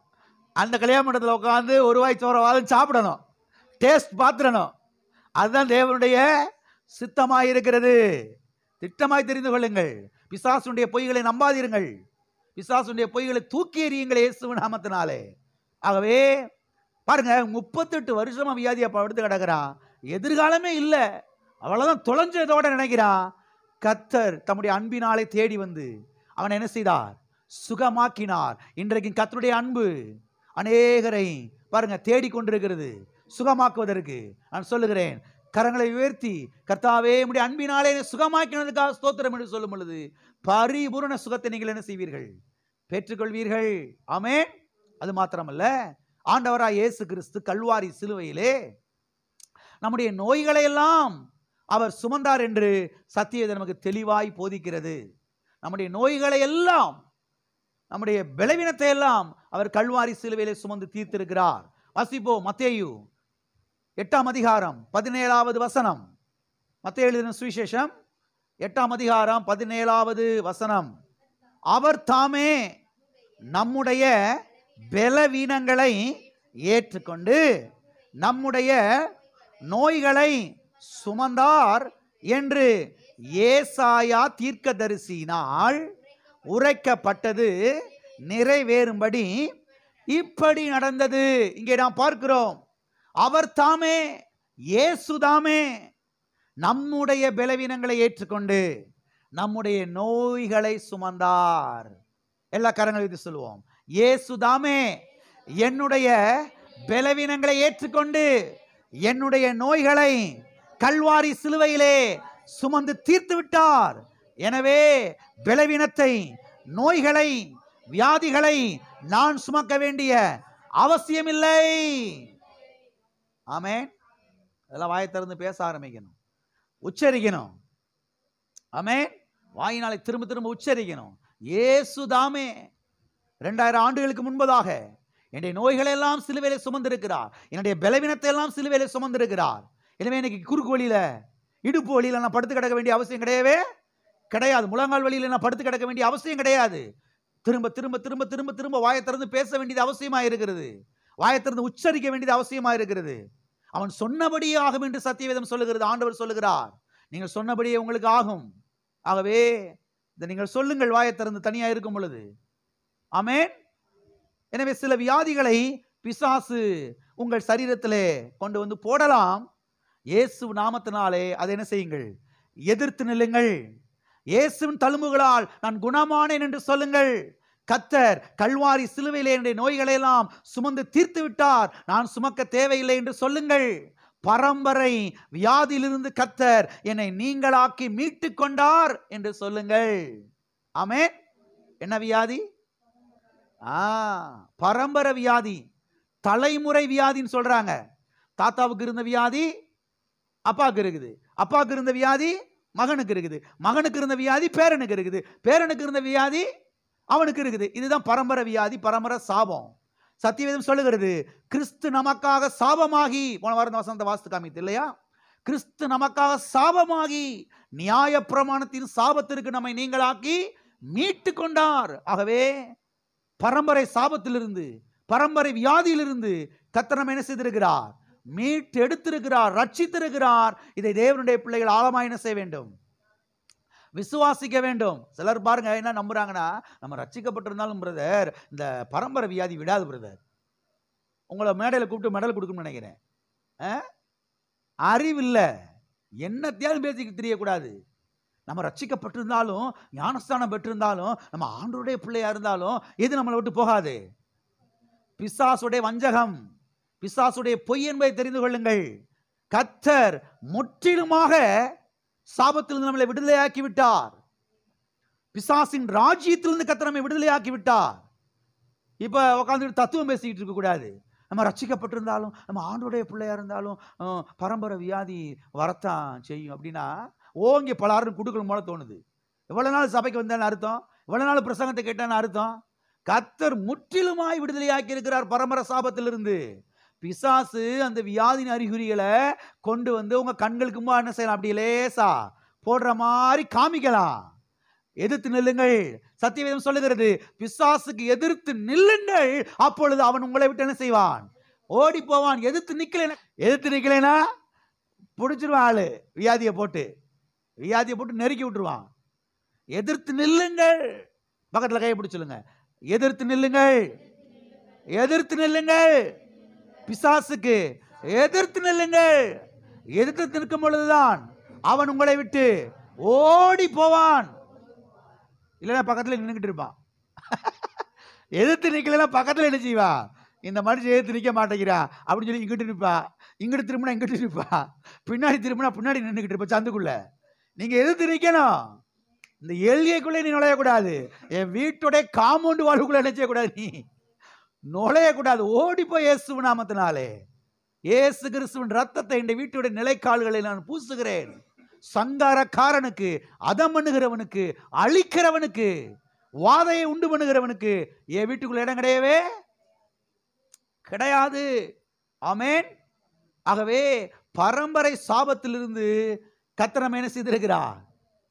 அந்த கல்யாண மண்டபத்தில் உட்காந்து ஒரு வாய் சோறவாதம் சாப்பிடணும், டேஸ்ட் பார்த்துடணும். அதுதான் தேவனுடைய சித்தமாய் இருக்கிறது. திட்டமாய் தெரிந்து கொள்ளுங்கள். பிசாசுடைய பொய்களை நம்பாதீர்கள், பிசாசுடைய பொய்களை தூக்கி எறியுங்கள் இயேசு நாமத்தினாலே. ஆகவே பாருங்க, 38 வருஷமா வியாதியை படுத்து கிடக்கிறான், எதிர்காலமே இல்லை, அவ்வளவுதான் தொலைஞ்சதோட நினைக்கிறான். கர்த்தர் தம்முடைய அன்பினாலே தேடி வந்து அவன் என்ன செய்தார்? சுகமாக்கினார். இன்றைக்கு கர்த்தருடைய அன்பு அநேகரை பாருங்க தேடிக்கொண்டிருக்கிறது சுகமாக்குவதற்கு. நான் சொல்லுகிறேன், கரங்களை உயர்த்தி கர்த்தாவே உம்முடைய அன்பினாலே சுகமாக்கினதுக்காக ஸ்தோத்திரம் என்று சொல்லும் பொழுது பரிபூரண சுகத்தை நீங்கள் என்ன செய்வீர்கள்? பெற்றுக்கொள்வீர்கள். ஆமென். அது மாத்திரமல்ல, ஆண்டவராய் இயேசு கிறிஸ்து கல்வாரி சிலுவையிலே நம்முடைய நோய்களை எல்லாம் அவர் சுமந்தார் என்று சத்தியத்தை நமக்கு தெளிவாய் போதிக்கிறது. நம்முடைய நோய்களை எல்லாம், நம்முடைய பலவீனத்தை எல்லாம் அவர் கல்வாரி சிலுவையிலே சுமந்து தீர்த்திருக்கிறார். வாசிப்போம், மத்தேயு 8ஆம் அதிகாரம் 17வது வசனம். மத்தேயு எழுதின சுவிசேஷம் 8ஆம் அதிகாரம் 17வது வசனம். அவர் தாமே நம்முடைய பலவீனங்களை ஏற்றுக்கொண்டு நம்முடைய நோய்களை சுமந்தார் என்று ஏசாயா தீர்க்கதரிசியினால் உரைக்கப்பட்டது நிறைவேறும்படி இப்படி நடந்தது. இங்கே நாம் பார்க்கிறோம், அவர் தாமே, இயேசுதாமே நம்முடைய பலவீனங்களை ஏற்றுக்கொண்டு நம்முடைய நோய்களை சுமந்தார். எல்லா கரங்களை வைத்து சொல்லுவோம், இயேசுதாமே என்னுடைய பலவீனங்களை ஏற்றுக்கொண்டு என்னுடைய நோய்களை கல்வாரி சிலுவையிலே சுமந்து தீர்த்து விட்டார். எனவே பலவீனத்தை, நோய்களை, வியாதிகளை நான் சுமக்க வேண்டிய அவசியமில்லை. ஆமென். அதெல்லாம் வாயை திறந்து பேச ஆரம்பிக்கணும், உச்சரிக்கணும். ஆமென். வாயினாலே திரும்ப திரும்ப உச்சரிக்கணும். இயேசுதாமே 2000 ஆண்டுகளுக்கு முன்பதாக என்னுடைய நோய்களை எல்லாம் சிலுவையிலே சுமந்திருக்கிறார், என்னுடைய பலவீனத்தை எல்லாம் சிலுவையிலே சுமந்திருக்கிறார். எனவே இன்னைக்கு குறுக்கு வழியில, இடுப்பு வழியில நான் படுத்து கிடக்க வேண்டிய அவசியம் கிடையவே கிடையாது. முழங்கால் வழியில நான் படுத்து கிடக்க வேண்டிய அவசியம் கிடையாது. திரும்ப திரும்ப திரும்ப திரும்ப திரும்ப வாயை திறந்து பேச வேண்டியது அவசியமா இருக்கிறது. வாயை திறந்து உச்சரிக்க வேண்டியது அவசியமா இருக்கிறது. அவன் சொன்னபடியே ஆகும் என்று சத்தியவேதம் சொல்லுகிறது. ஆண்டவர் சொல்லுகிறார், நீங்கள் சொன்னபடியே உங்களுக்கு ஆகும். ஆகவே இதை நீங்கள் சொல்லுங்கள் வாயை திறந்து தனியா இருக்கும் பொழுது. ஆமென். எனவே சில வியாதிகளை பிசாசு உங்கள் சரீரத்திலே கொண்டு வந்து போடலாம். இயேசு நாமத்தினாலே அதை என்ன செய்யுங்கள்? எதிர்த்து நில்லுங்கள். இயேசுவின் தழும்புகளால் நான் குணமானேன் என்று சொல்லுங்கள். கர்த்தர் கல்வாரி சிலுவையிலே என்னுடைய நோய்களை எல்லாம் சுமந்து தீர்த்து விட்டார், நான் சுமக்க தேவையில்லை என்று சொல்லுங்கள். பரம்பரை வியாதியிலிருந்து கர்த்தர் என்னை நீங்களாக்கி மீட்டு கொண்டார் என்று சொல்லுங்கள். ஆமென். என்ன வியாதி? பரம்பரை வியாதி, தலைமுறை வியாதின்னு சொல்றாங்க. தாத்தாவுக்கு இருந்த வியாதி அப்பாவுக்கு இருக்குது, அப்பாவுக்கு இருந்த வியாதி மகனுக்கு இருக்குது, மகனுக்கு இருந்த வியாதி பேரனுக்கு இருக்குது, பேரனுக்கு இருந்த வியாதி அவனுக்கு இருக்குது. இதுதான் பரம்பரை வியாதி, பரம்பரை சாபம். சத்தியவேதம் சொல்லுகிறது, கிறிஸ்து நமக்காக சாபமாகி, போன வாரம் வசந்த வாஸ்து காமித்து இல்லையா, கிறிஸ்து நமக்காக சாபமாகி நியாய பிரமாணத்தின் சாபத்திற்கு நம்மை நீங்களாக்கி மீட்டு கொண்டார். ஆகவே பரம்பரை சாபத்திலிருந்து, பரம்பரை வியாதியிலிருந்து கர்த்தர் நம்மை என்ன செய்திருக்கிறார்? மீட்டு எடுத்திருக்கிறார், ரட்சித்திருக்கிறார். இதை தேவனுடைய பிள்ளைகள் ஆழமாக என்ன செய்ய வேண்டும்? விசுவாசிக்க வேண்டும். சிலர் பாருங்க என்ன நம்புறாங்கன்னா, நம்ம ரட்சிக்கப்பட்டிருந்தாலும் பிரதர் இந்த பரம்பரை வியாதி விடாது பிரதர், உங்களை மேடையில் கூப்பிட்டு மெடல் கொடுக்கணும்னு நினைக்கிறேன். அறிவில்லை, என்னத்தையாலும் பேசிக்கிட்டு தெரியக்கூடாது. நம்ம ரட்சிக்கப்பட்டிருந்தாலும், ஞானஸ்தானம் பெற்றிருந்தாலும், நம்ம ஆண்டவருடைய பிள்ளையா இருந்தாலும் எது நம்மளை விட்டு போகாது? பிசாசுடைய வஞ்சகம், பிசாசுடைய பொய் என்பதை தெரிந்து கொள்ளுங்கள். கர்த்தர் முற்றிலுமாக சாபத்திலிருந்து நம்மளை விடுதலையாக்கி விட்டார். பிசாசின் ராஜ்யத்திலிருந்து கர்த்தர் நம்மை விடுதலையாக்கி விட்டார். இப்ப உட்கார்ந்து தத்துவம் பேசிக்கிட்டு இருக்க கூடாது. நம்ம ரட்சிக்கப்பட்டிருந்தாலும், நம்ம ஆண்டவருடைய பிள்ளையா இருந்தாலும் பரம்பரை வியாதி வரத்தான் செய்யும் அப்படின்னா ஓங்கி பலாருன்னு குடுக்கணும் போல தோணுது. எவ்வளவு நாள் சபைக்கு வந்தேன்னு அர்த்தம், எவ்வளவு நாள் பிரசங்கத்தை கேட்டேன்னு அர்த்தம். கர்த்தர் முற்றிலுமாய் விடுதலையாக்கி இருக்கிறார் பரம்பரை சாபத்திலிருந்து. பிசாசு அந்த வியாதியின் அறிகுறிகளை கொண்டு வந்து உங்க கண்களுக்கு முன்பு என்ன செய்யலாம்? அப்படி லேசா போடுற மாதிரி காமிக்கலாம். எதிர்த்து நில்லுங்கள். சத்தியவேதம் சொல்லுகிறது, பிசாசுக்கு எதிர்த்து நில்லுங்கள், அப்பொழுது அவன் உங்களை விட்டு என்ன செய்வான்? ஓடி போவான். எதிர்த்து நிக்கலைனா பிடிச்சிருவான் ஆளு, வியாதியை போட்டு நெருக்கி விட்டுருவான். எதிர்த்து நில்லுங்கள். பக்கத்தில் கையை பிடிச்சிருங்க. எதிர்த்து நில்லுங்கள், எதிர்த்து நில்லுங்கள். பிசாசுக்கு எதிர்த்து நில்லுங்கள். எதிர்த்து நிற்கும் பொழுதுதான் அவன் உங்களை விட்டு ஓடி போவான். இல்லைன்னா பக்கத்தில் நின்றுக்கிட்டு இருப்பான். எதிர்த்து நிற்கலன்னா பக்கத்தில் என்ன செய்வா? இந்த மனுஷன் எதிர்த்து நிற்க மாட்டேங்கிறா அப்படின்னு சொல்லி இங்கிட்டு நிற்பா, இங்கிட்டு திரும்பினா இங்கிட்டு நிற்பா, பின்னாடி திரும்பினா பின்னாடி நின்றுக்கிட்டு இருப்பா சந்துக்குள்ள. நீங்க எதிர்த்து நிற்கணும். இந்த எல்கைக்குள்ளே நீ நுழையக்கூடாது. என் வீட்டுடைய காம்பவுண்ட் வாழ்வுக்குள்ள நினைச்சக்கூடாது. நீ நுழையக்கூடாது. ஓடி போய் இயேசு நாமத்தினாலே, இயேசு கிறிஸ்துவின் ரத்தத்தை இந்த வீட்டுடைய நிலைக்கால்களை நான் பூசுகிறேன். சங்காரக்காரனுக்கு, அதம் பண்ணுகிறவனுக்கு, அழிக்கிறவனுக்கு, வாதையை உண்டு பண்ணுகிறவனுக்கு என் வீட்டுக்குள்ள இடம் கிடையவே கிடையாது. ஆமென். ஆகவே பரம்பரை சாபத்திலிருந்து கர்த்தர் நம்மை என்ன செய்திருக்கிறார்?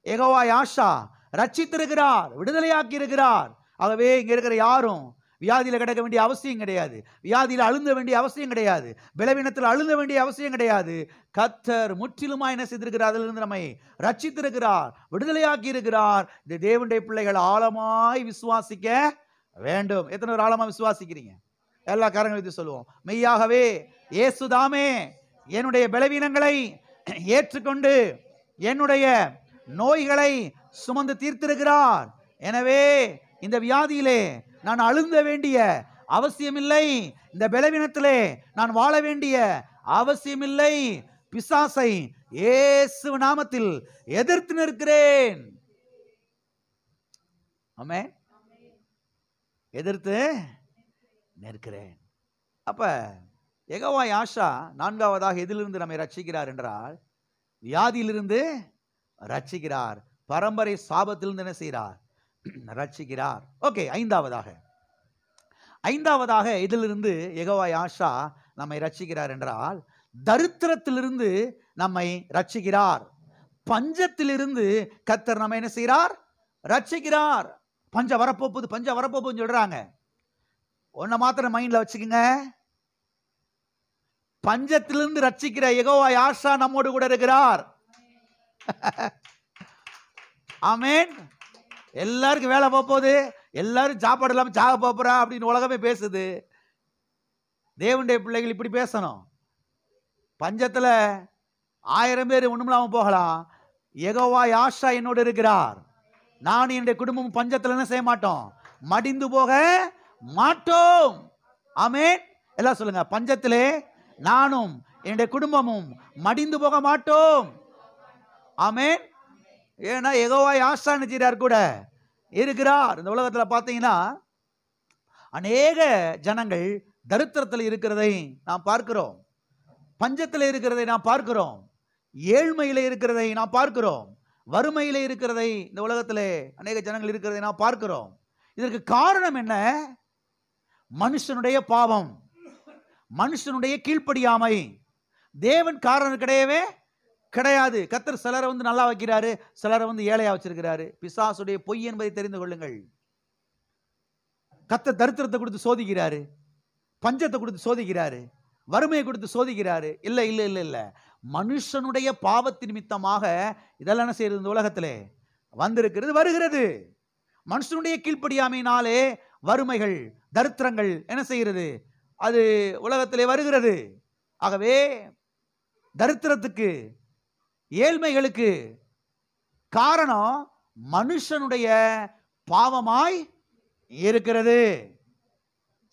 யெகோவா யாஷா ரட்சித்திருக்கிறார், விடுதலையாக்கி இருக்கிறார். ஆகவே இங்க இருக்கிற யாரும் வியாதியில கிடக்க வேண்டிய அவசியம் கிடையாது. வியாதியில் அழுந்த வேண்டிய அவசியம் கிடையாது. பலவீனத்தில் அழுந்த வேண்டிய அவசியம் கிடையாது. கர்த்தர் முற்றிலுமாய் என்ன செய்திருக்கிறார்? அதிலிருந்து நம்மை ரட்சித்திருக்கிறார், விடுதலையாக்கி இருக்கிறார். இந்த தேவனுடைய பிள்ளைகள் ஆழமாய் விசுவாசிக்க வேண்டும். எத்தனை பேர் ஆழமா விசுவாசிக்கிறீங்க? எல்லா காரணங்களும் வைத்து சொல்லுவோம். மெய்யாகவே இயேசுதாமே என்னுடைய பலவீனங்களை ஏற்றுக்கொண்டு என்னுடைய நோய்களை சுமந்து தீர்த்திருக்கிறார். எனவே இந்த வியாதியிலே நான் அழுந்த வேண்டிய அவசியமில்லை. இந்த பலவீனத்திலே நான் வாழ வேண்டிய அவசியமில்லை. பிசாசை இயேசு நாமத்தில் எதிர்த்து நிற்கிறேன். ஆமென். எதிர்த்து நிற்கிறேன். அப்ப யெகோவா யாஷா நான்காவதாக எதிலிருந்து நம்மை ரட்சிக்கிறார் என்றால் வியாதியிலிருந்து ரட்சிக்கிறார். பரம்பரை சாபத்திலிருந்து என்ன செய்கிறார்? ரட்சிக்கிறார். ஓகே, ஐந்தாவதாக இதிலிருந்து யெகோவா யாஷா நம்மை ரட்சிக்கிறார் என்றால் தரித்திரத்திலிருந்து நம்மை ரட்சிக்கிறார். பஞ்சத்திலிருந்து கர்த்தர் நம்மை என்ன செய்கிறார்? ரட்சிக்கிறார். பஞ்சம் வரப்போகுதுன்னு சொல்றாங்க. ஒன்ன மாத்திரம் மைண்ட்ல வச்சுக்கோங்க. பஞ்சத்திலிருந்து ரட்சிக்கிற யெகோவா யாஷா நம்மோடு கூட இருக்கிறார். ஆமென். எல்லாருக்கும் வேலை போகுது, எல்லாரும் சாப்பாடு இல்லாமல் சாக போறா அப்படின்னு உலகமே பேசுது. தேவனுடைய பிள்ளைகள் இப்படி பேசணும். பஞ்சத்துல 1000 பேர் ஒண்ணுமில்லாம போகலாம். யெகோவா யாஷா என்னோடு இருக்கிறார். நான் என்னுடைய குடும்பம் பஞ்சத்துல என்ன செய்ய மாட்டோம்? மடிந்து போக மாட்டோம். ஆமென். எல்லாம் சொல்லுங்க. பஞ்சத்திலே நானும் என்னுடைய குடும்பமும் மடிந்து போக மாட்டோம். ஆமென். ஏன்னா யெகோவா யாஷா நினைச்சார் கூட இருக்கிறார். இந்த உலகத்துல பாத்தீங்கன்னா அநேக ஜனங்கள் தரித்திரத்தில் இருக்கிறதை நாம் பார்க்கிறோம், பஞ்சத்தில் இருக்கிறதை நாம் பார்க்கிறோம், ஏழ்மையில இருக்கிறதை நாம் பார்க்கிறோம், வறுமையில இருக்கிறதை இந்த உலகத்திலே அநேக ஜனங்கள் இருக்கிறதை நாம் பார்க்கிறோம். இதற்கு காரணம் என்ன? மனுஷனுடைய பாவம், மனுஷனுடைய கீழ்ப்படியாமை. தேவன் காரணம் கிடையவே கிடையாது. கர்த்தர் சிலரை நல்லா வைக்கிறாரு, சிலரை ஏழையா வச்சிருக்கிறாரு. பிசாசுடைய பொய் என்பதை தெரிந்து கொள்ளுங்கள். கர்த்தர் தரித்திரத்தை கொடுத்து சோதிக்கிறாரு, பஞ்சத்தை கொடுத்து சோதிக்கிறாரு, வறுமையை கொடுத்து சோதிக்கிறாரு. இல்ல இல்ல இல்ல இல்ல மனுஷனுடைய பாவத்தின் நிமித்தமாக இதெல்லாம் என்ன செய்யறது? இந்த உலகத்திலே வந்திருக்கிறது, வருகிறது. மனுஷனுடைய கீழ்ப்படியாமையினாலே வறுமைகள், தரித்திரங்கள் என்ன செய்கிறது? அது உலகத்திலே வருகிறது. ஆகவே தரித்திரத்துக்கு, ஏழ்மைகளுக்கு காரணம் மனுஷனுடைய பாவமாய் இருக்கிறது.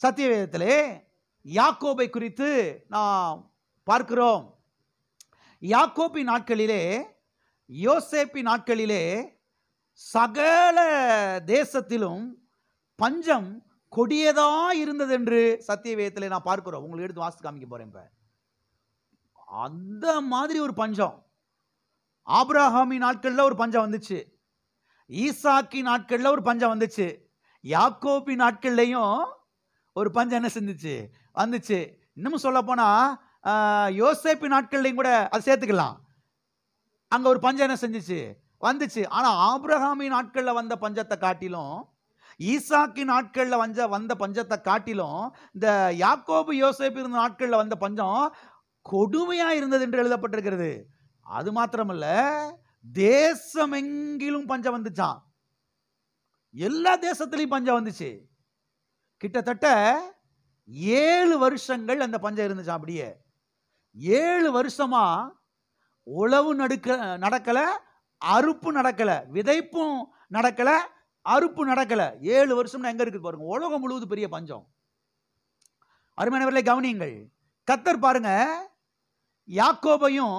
சத்தியவேதத்திலே யாக்கோபை குறித்து நாம் பார்க்கிறோம். யாக்கோபின் நாட்களிலே, யோசேப்பின் நாட்களிலே சகல தேசத்திலும் பஞ்சம் கொடியதா இருந்தது என்று சத்தியவேதத்திலே நான் பார்க்கிறோம். உங்களுக்கு எடுத்து வாசித்து காமிக்க போறேன். இப்ப அந்த மாதிரி ஒரு பஞ்சம் ஆபிரகாமின் நாட்கள்ல ஒரு பஞ்சம் வந்துச்சு, ஈசாக்கின் நாட்கள்ல ஒரு பஞ்சம் வந்துச்சு, யாக்கோபின் நாட்கள்லையும் ஒரு பஞ்சம் என்ன செஞ்சுச்சு? வந்துச்சு. இன்னமும் சொல்ல போனா யோசேப்பின் நாட்கள்லையும் கூட அதை சேர்த்துக்கலாம். அங்க ஒரு பஞ்சம் என்ன செஞ்சுச்சு? வந்துச்சு. ஆனா ஆபிரகாமின் நாட்கள்ல வந்த பஞ்சத்தை காட்டிலும், ஈசாக்கின் நாட்கள்ல வந்த பஞ்சத்தை காட்டிலும், இந்த யாக்கோபு யோசேப்பு இருந்த நாட்கள்ல வந்த பஞ்சம் கொடுமையா இருந்தது என்று எழுதப்பட்டிருக்கிறது. அது மாத்திரமல்ல, தேசம் எங்கிலும் பஞ்சம் வந்துச்சான். எல்லா தேசத்திலையும் பஞ்சம் வந்துச்சு. கிட்டத்தட்ட 7 வருஷங்கள் அந்த பஞ்சம் இருந்துச்சான். அப்படியே 7 வருஷமா உழவு நடக்கல, அறுப்பு நடக்கல, விதைப்பும் நடக்கல, அறுப்பு நடக்கல. 7 வருஷம் எங்க இருக்கு பாருங்க. உலகம் முழுவதும் பெரிய பஞ்சம். அருமையானவர்களே கவனியுங்கள். கர்த்தர் பாருங்க, யாக்கோபையும்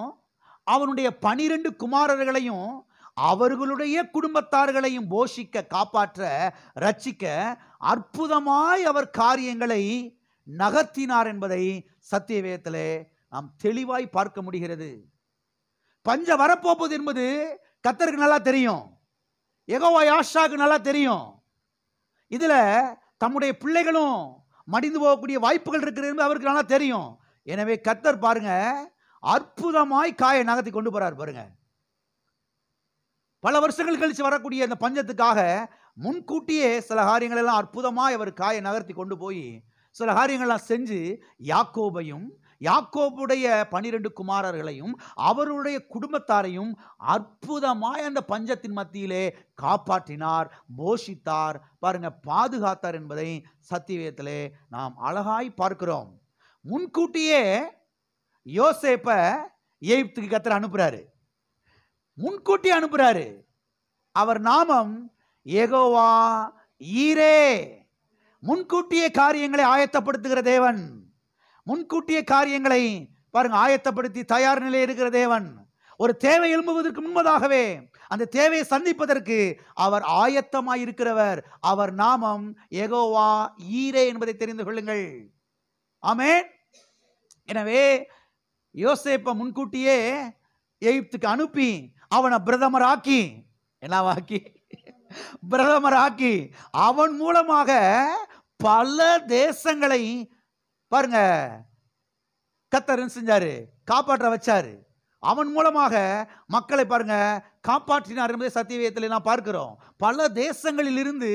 அவனுடைய 12 குமாரர்களையும் அவர்களுடைய குடும்பத்தார்களையும் போஷிக்க, காப்பாற்ற, ரட்சிக்க அற்புதமாய் அவர் காரியங்களை நகர்த்தினார் என்பதை சத்தியவேதத்திலே நாம் தெளிவாய் பார்க்க முடிகிறது. பஞ்சம் வரப்போகுது என்பது கர்த்தருக்கு நல்லா தெரியும், யெகோவா யாஷாவுக்கு நல்லா தெரியும். இதுல தம்முடைய பிள்ளைகளும் மடிந்து போகக்கூடிய வாய்ப்புகள் இருக்கிறது அவருக்கு நல்லா தெரியும். எனவே கர்த்தர் பாருங்க, அற்புதமாய் காயை நகர்த்தி கொண்டு போறார் பாருங்க. பல வருஷங்கள் கழிச்சு வரக்கூடிய அந்த பஞ்சத்துக்காக முன்கூட்டியே சில காரியங்கள் எல்லாம் அற்புதமாய் அவர் காயை நகர்த்தி கொண்டு போய் சில காரியங்கள்லாம் செஞ்சு யாக்கோபையும் யாக்கோபுடைய 12 குமாரர்களையும் அவருடைய குடும்பத்தாரையும் அற்புதமாய் அந்த பஞ்சத்தின் மத்தியிலே காப்பாற்றினார், போஷித்தார், பாருங்க, பாதுகாத்தார் என்பதை சத்தியவேதத்திலே நாம் அழகாய் பார்க்கிறோம். முன்கூட்டியே யோசேப்ப எகிப்துக்கு கர்த்தர் அனுப்புறாரு, முன்கூட்டியே அனுப்புறாரு. அவர் நாமம் யெகோவா ஈரே. முன்கூட்டியே காரியங்களை ஆயத்தப்படுத்துகிற தேவன், முன்கூட்டியே காரியங்களை பாருங்க ஆயத்தப்படுத்தி தயார் நிலையில் இருக்கிற தேவன். ஒரு தேவை எழும்புவதற்கு முன்பதாகவே அந்த தேவையை சந்திப்பதற்கு அவர் ஆயத்தமாய் இருக்கிறவர். அவர் நாமம் யெகோவா ஈரே என்பதை தெரிந்து கொள்ளுங்கள். ஆமென். எனவே யோசேப்பை முன்கூட்டியே எகிப்துக்கு அனுப்பி அவனை பிரதமராக்கி, என்னவாக்கி, பிரதமராக்கி அவன் மூலமாக பல தேசங்களை பாருங்க கர்த்தர் செஞ்சாரு, காப்பாற்ற வச்சாரு. அவன் மூலமாக மக்களை பாருங்க காப்பாற்றினார் என்பதை சத்தியவேதத்தில் நான் பார்க்கிறோம். பல தேசங்களில் இருந்து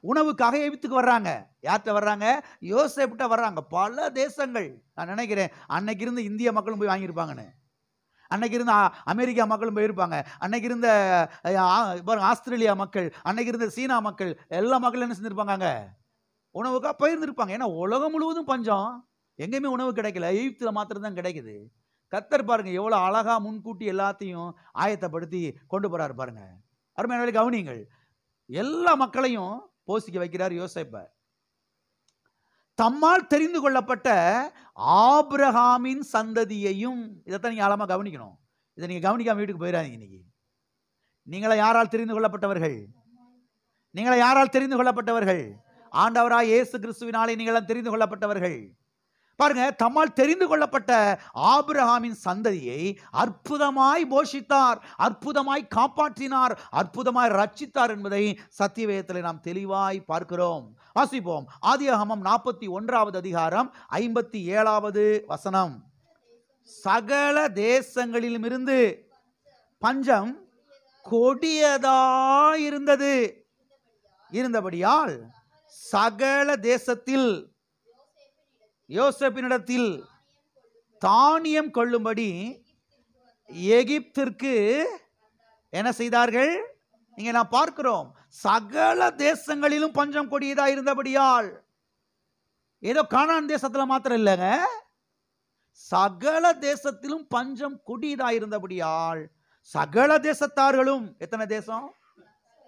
உணவுக்காக எகிப்துக்கு வர்றாங்க. யார்கிட்ட வர்றாங்க? யோசேப்பிட்ட வர்றாங்க. பல தேசங்கள். நான் நினைக்கிறேன் அன்னைக்கு இருந்த இந்திய மக்களும் போய் வாங்கியிருப்பாங்கன்னு, அன்னைக்கு இருந்த அமெரிக்கா மக்களும் போயிருப்பாங்க, அன்னைக்கு இருந்த ஆஸ்திரேலியா மக்கள், அன்னைக்கு இருந்த சீனா மக்கள், எல்லா மக்களும் என்ன செஞ்சிருப்பாங்க? உணவுக்காக போயிருந்திருப்பாங்க. ஏன்னா உலகம் முழுவதும் பஞ்சம், எங்கேயுமே உணவு கிடைக்கல, எகிப்துல மாத்திரம் தான் கிடைக்குது. கர்த்தர் பாருங்க எவ்வளவு அழகா முன்கூட்டி எல்லாத்தையும் ஆயத்தப்படுத்தி கொண்டு போறாரு பாருங்க. அருமையான கவனிங்கள். எல்லா மக்களையும் போஷிக்க வைக்கிறார் யோசேப்ப. தம்மால் தெரிந்து கொள்ளப்பட்ட ஆபிரகாமின் சந்ததியையும், இதைத்தான் நீங்க ஆழமா கவனிக்கணும். இதை நீங்க கவனிக்காம வீட்டுக்கு போயிடாதீங்க. இன்னைக்கு நீங்கள யாரால் தெரிந்து கொள்ளப்பட்டவர்கள்? நீங்கள யாரால் தெரிந்து கொள்ளப்பட்டவர்கள்? ஆண்டவராய் இயேசு கிறிஸ்துவினாலே நீங்களாம் தெரிந்து கொள்ளப்பட்டவர்கள். பாருங்க, தம்மால் தெரிந்து கொள்ளப்பட்ட ஆபிரகாமின் சந்ததியை அற்புதமாய் போஷித்தார், அற்புதமாய் காப்பாற்றினார், அற்புதமாய் ரட்சித்தார் என்பதை சத்தியவேதத்தில் நாம் தெளிவாய் பார்க்கிறோம். வாசிப்போம். ஆதியாகமம் 41வது அதிகாரம் 57வது வசனம். சகல தேசங்களிலும் இருந்து பஞ்சம் கொடியதாயிருந்தது, இருந்தபடியால் சகல தேசத்தில் யோசேப்பினிடத்தில் தானியம் கொள்ளும்படி எகிப்திற்கு என்ன செய்தார்கள்? இங்க நான் பார்க்கிறோம், சகல தேசங்களிலும் பஞ்சம் கொடியதா இருந்தபடியால், ஏதோ கானான் தேசத்துல மாத்திரம் இல்லைங்க, சகல தேசத்திலும் பஞ்சம் கொடியதா இருந்தபடியால் சகல தேசத்தார்களும், எத்தனை தேசம்?